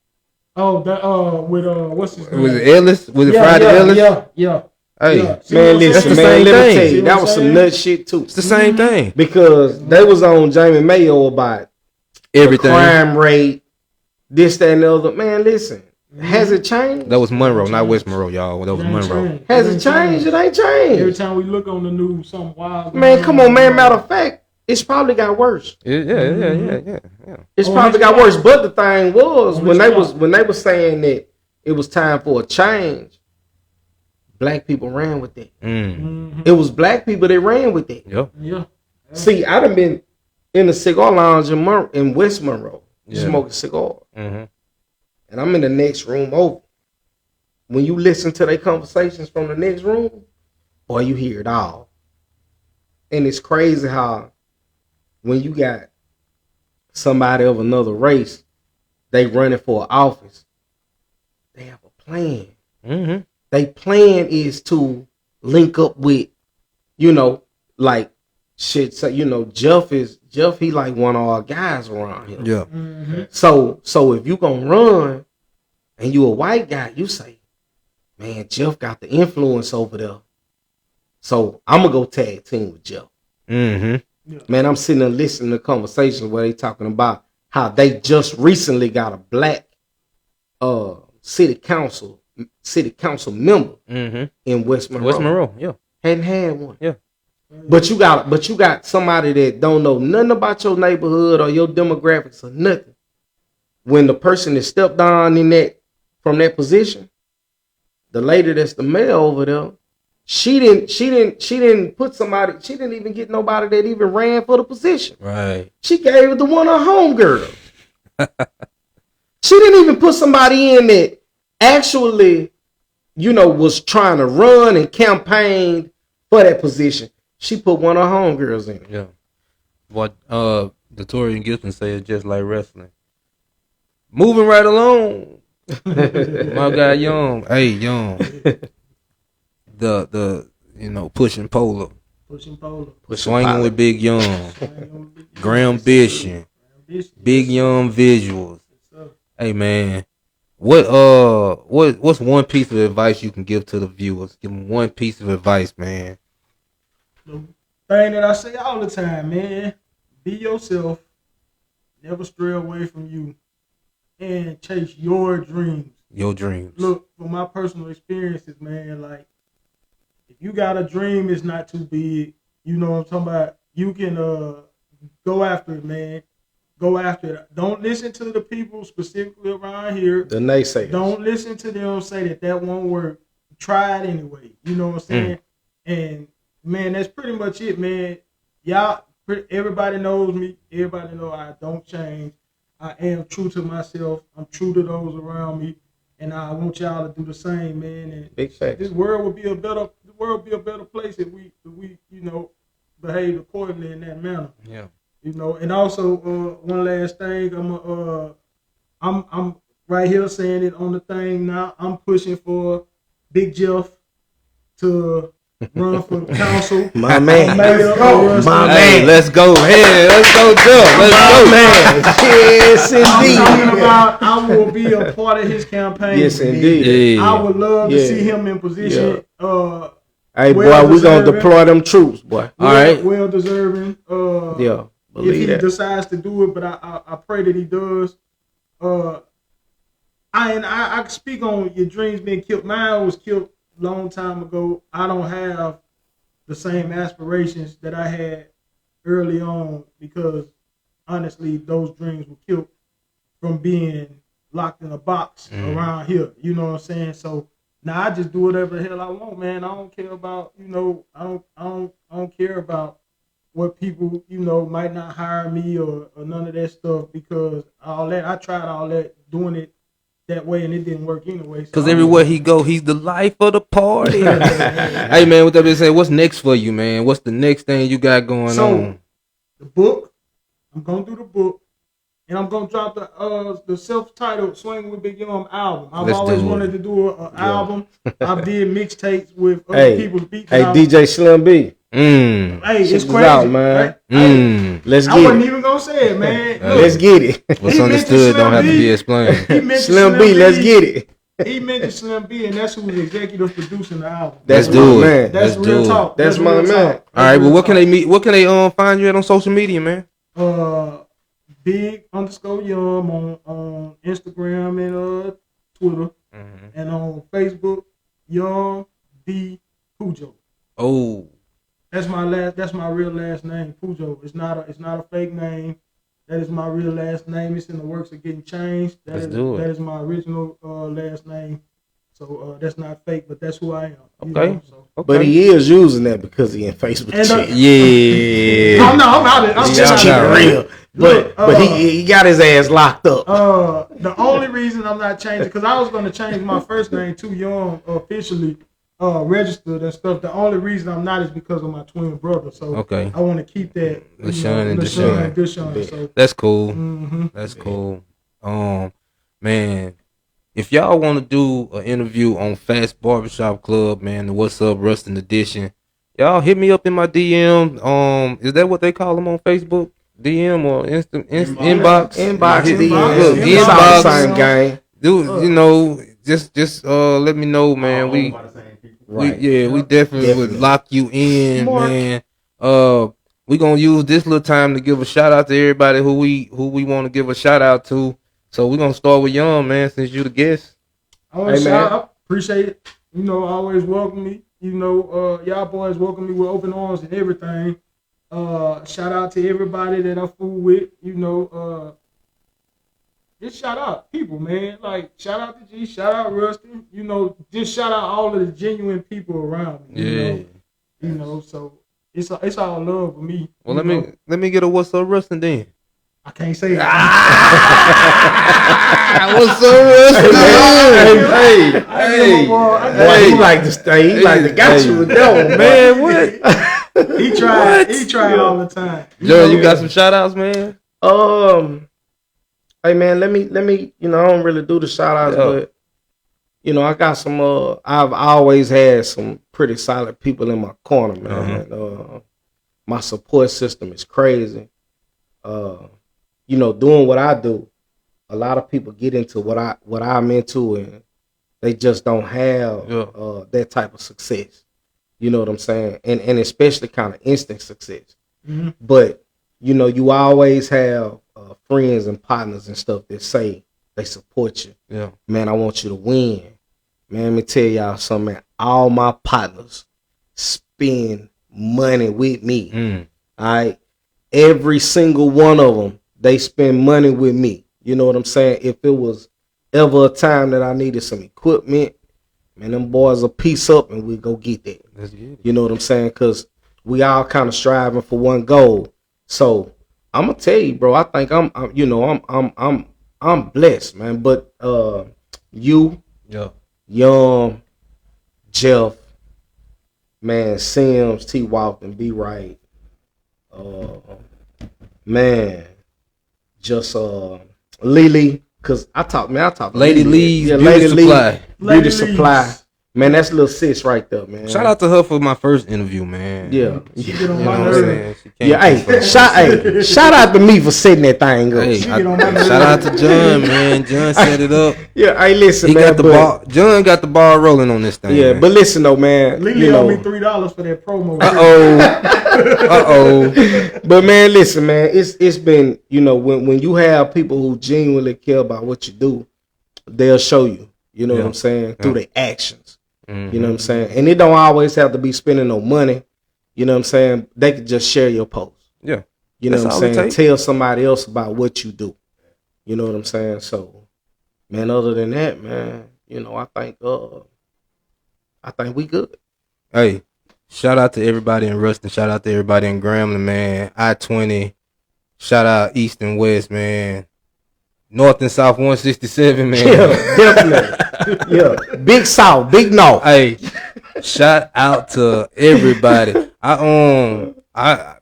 Oh, that with what's his name? Was it Ellis? Was it Friday Ellis? Yeah. Hey, man, listen, man. Let me tell you, that was some nut shit too. It's the same thing because they was on Jamie Mayo about everything, crime rate, this, that, and the other. Man, listen, has it changed? That was Monroe, not West Monroe, y'all. That was Monroe. Has it changed? It ain't changed. Every time we look on the news, something wild. Man, come on, man. Matter of fact, it's probably got worse. Yeah. It's probably got worse. But the thing was, when they were saying that it was time for a change, black people ran with it. It was black people that ran with it. Yeah. See, I done been in the cigar lounge in West Monroe, smoking cigar, and I'm in the next room over. When you listen to their conversations from the next room, boy, you hear it all. it's crazy how when you got somebody of another race, they running for office. They have a plan. Mm-hmm. They plan is to link up with, like shit. So Jeff, he like one of our guys around here. Yeah. Mm-hmm. So if you gonna run and you a white guy, you say, man, Jeff got the influence over there. So I'm gonna go tag team with Jeff. Mm-hmm. Yeah. Man, I'm sitting there listening to conversations where they talking about how they just recently got a black city council member in West Monroe. West Monroe, yeah. Hadn't had one. Yeah. But you got somebody that don't know nothing about your neighborhood or your demographics or nothing. When the person that stepped down from that position, the lady that's the mayor over there, she didn't put somebody, she didn't even get nobody that even ran for the position. Right. She gave it to one of her homegirls. She didn't even put somebody in that actually, was trying to run and campaign for that position. She put one of her homegirls in it. Yeah. What the Torian Gibson said, just like wrestling. Moving right along. My guy Young. Hey, Young. The pushing polo. Swinging with Big Yum. Grambition. Big Yum visuals. Hey man, what's one piece of advice you can give to the viewers? Give them one piece of advice, man. The thing that I say all the time, man, be yourself, never stray away from you, and chase your dreams. Your dreams. Look, from my personal experiences, man, like, if you got a dream, it's not too big. You know what I'm talking about? You can go after it, man. Go after it. Don't listen to the people specifically around here. The naysayers. Don't listen to them say that won't work. Try it anyway. You know what I'm saying? And man, that's pretty much it, man. Everybody knows me. Everybody know I don't change. I am true to myself. I'm true to those around me, and I want y'all to do the same, man. And big fact. This world would be a better place if we behave accordingly in that manner. Yeah. And also one last thing, I'm right here saying it on the thing now. I'm pushing for Big Jeff to run for council. My man. Let's go. Hey, let's go, Jeff. Let's go, man. Yes, indeed. I'm talking about I will be a part of his campaign. Yes, indeed. I would love to see him in position. Yeah. Hey, boy, we're going to deploy them troops, boy. All right. Well deserving. Yeah. If he decides to do it, but I pray that he does. I speak on your dreams being killed. Mine was killed a long time ago. I don't have the same aspirations that I had early on because, honestly, those dreams were killed from being locked in a box around here. You know what I'm saying? So now I just do whatever the hell I want, man. I don't care about, I don't care about what people, might not hire me or none of that stuff because I tried all that, doing it that way, and it didn't work anyway. Because everywhere he go, he's the life of the party. Hey, man, with that being said, what's next for you, man? What's the next thing you got going on? The book, I'm going to do the book, and I'm going to drop the self-titled Swing with Big Yum album. I've always wanted to do an album. I did mixtapes with other people's beats. Hey, DJ Slim B. Hey, it's crazy, out, man. Right? Let's get it. I wasn't it. even gonna say it, man. Let's get it. What's understood don't have to be explained. Slim B, let's get it. He mentioned Slim B, and that's who's executive producing the album. That's my man. That's real talk. That's my man. All right, well, what can they meet? What can they find you at on social media, man? Big_Yum on Instagram and Twitter, and on Facebook, Young B Pujo. Oh. That's my real last name, Pujo. It's not a fake name. That is my real last name. It's in the works of getting changed. That is my original last name. So that's not fake, but that's who I am. Okay. But he is using that because he in Facebook chat. Yeah. I'm out of it. I'm just keep it real. But he got his ass locked up. The only reason I'm not changing, because I was going to change my first name to Young officially, registered and stuff. The only reason I'm not is because of my twin brother. So I want to keep that. LaShawn and Deshaun. So that's cool. That's cool. Man, if y'all want to do an interview on PHAT'S Barbershop Club, man, the What's Up Rustin' Edition, y'all hit me up in my DM. Is that what they call them on Facebook? DM or inbox? Inbox. Same game. Dude, just let me know, man. We definitely would lock you in, man. We gonna use this little time to give a shout out to everybody who we want to give a shout out to. So we're gonna start with Young, man, since you the guest. I want to shout out, appreciate it. Always welcome me. Y'all boys welcome me with open arms and everything. Shout out to everybody that I fool with. Just shout out people, man. Like shout out to G, shout out Rusty. Just shout out all of the genuine people around me. So it's all love for me. Well, let me get a What's Up Rusty then. I can't say it. What's up, Rusty? Hey, he like to stay. He like to got you with that one, man. What? He tried all the time. Joe, you got some shout outs, man? Hey man, let me. I don't really do the shout outs, but I got some. I've always had some pretty solid people in my corner, man. My support system is crazy. Doing what I do, a lot of people get into what I'm into, and they just don't have that type of success. You know what I'm saying? And especially kind of instant success. Mm-hmm. But you always have friends and partners and stuff that say they support you. Yeah, man, I want you to win. Man, let me tell y'all something, man. All my partners spend money with me. All right, every single one of them. They spend money with me. You know what I'm saying? If it was ever a time that I needed some equipment, man, them boys will piece up and we go get that. That's good. You know what I'm saying? Because we all kind of striving for one goal. So I'm gonna tell you, bro. I think I'm blessed, man. But Young, Jeff, man, Sims, T. Walton, B. Wright, man. Just Lily, cause I talk Lady Lee's Beauty Supply. Man, that's little sis right there, man. Shout out to her for my first interview, man. Yeah. She get on my nerves. Shout out to me for setting that thing up. Hey, shout out to John, man. John set it up. Yeah, hey, listen, man. John got the ball rolling on this thing. Yeah, man. But listen though, man. Lily owed me $3 for that promo. But man, listen, man. It's been, when you have people who genuinely care about what you do, they'll show you. You know what I'm saying? Through their actions. Mm-hmm. You know what I'm saying? And it don't always have to be spending no money. You know what I'm saying? They could just share your post. Yeah. You know what I'm saying? Tell somebody else about what you do. You know what I'm saying? So, man, other than that, man, I think we good. Hey, shout out to everybody in Ruston. Shout out to everybody in Grambling, man. I-20. Shout out East and West, man. North and South 167, man. Yeah, definitely. Yeah, Big South, Big North. Hey, shout out to everybody. I want to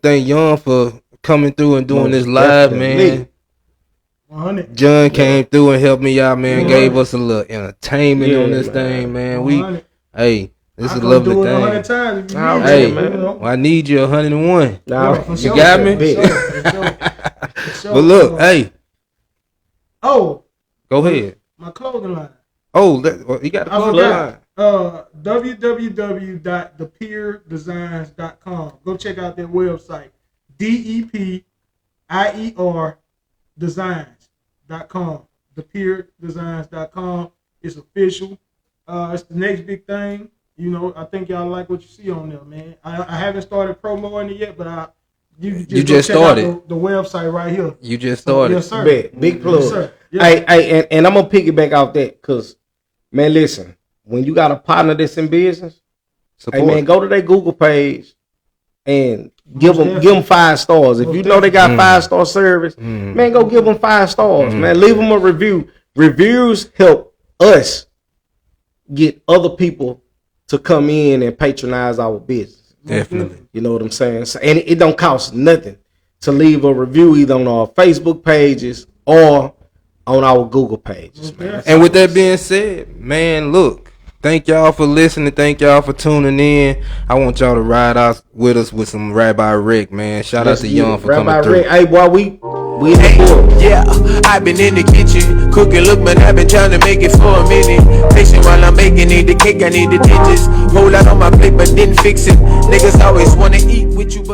thank Young for coming through and doing this live, man. 100. John came through and helped me out, man. Gave us a little entertainment on this thing, man. This is a lovely thing. 100 times well, I need you 101. You got me? Sure. But look, hey. Oh. Go ahead. My clothing line. Oh, you got the clothing line. www.thepeerdesigns.com. Go check out that website. DEPIER designs.com. Thepeerdesigns.com. It's official. It's the next big thing. I think y'all like what you see on there, man. I haven't started promoting it yet, but you just started the website right here. You just started. Yes, sir. Big plug. Yes, sir. Yeah. Hey, and I'm gonna piggyback off that because, man, listen, when you got a partner that's in business, hey man, go to their Google page and give them 5 stars. If you know they got 5-star service, man, go give them 5 stars, man. Leave them a review. Reviews help us get other people to come in and patronize our business. Definitely. You know what I'm saying? So, and it don't cost nothing to leave a review either on our Facebook pages or on our Google pages, man. And with that being said, man, look, thank y'all for listening. Thank y'all for tuning in. I want y'all to ride out with us with some Rabbi Rick, man. Shout out to Young for Rabbi coming through. Rick, hey, boy, we in the book. Yeah, I've been in the kitchen cooking, look man, I've been trying to make it for a minute. Patient while I'm making, need the cake, I need the digits. Whole lot on my plate but didn't fix it. Niggas always wanna eat with you but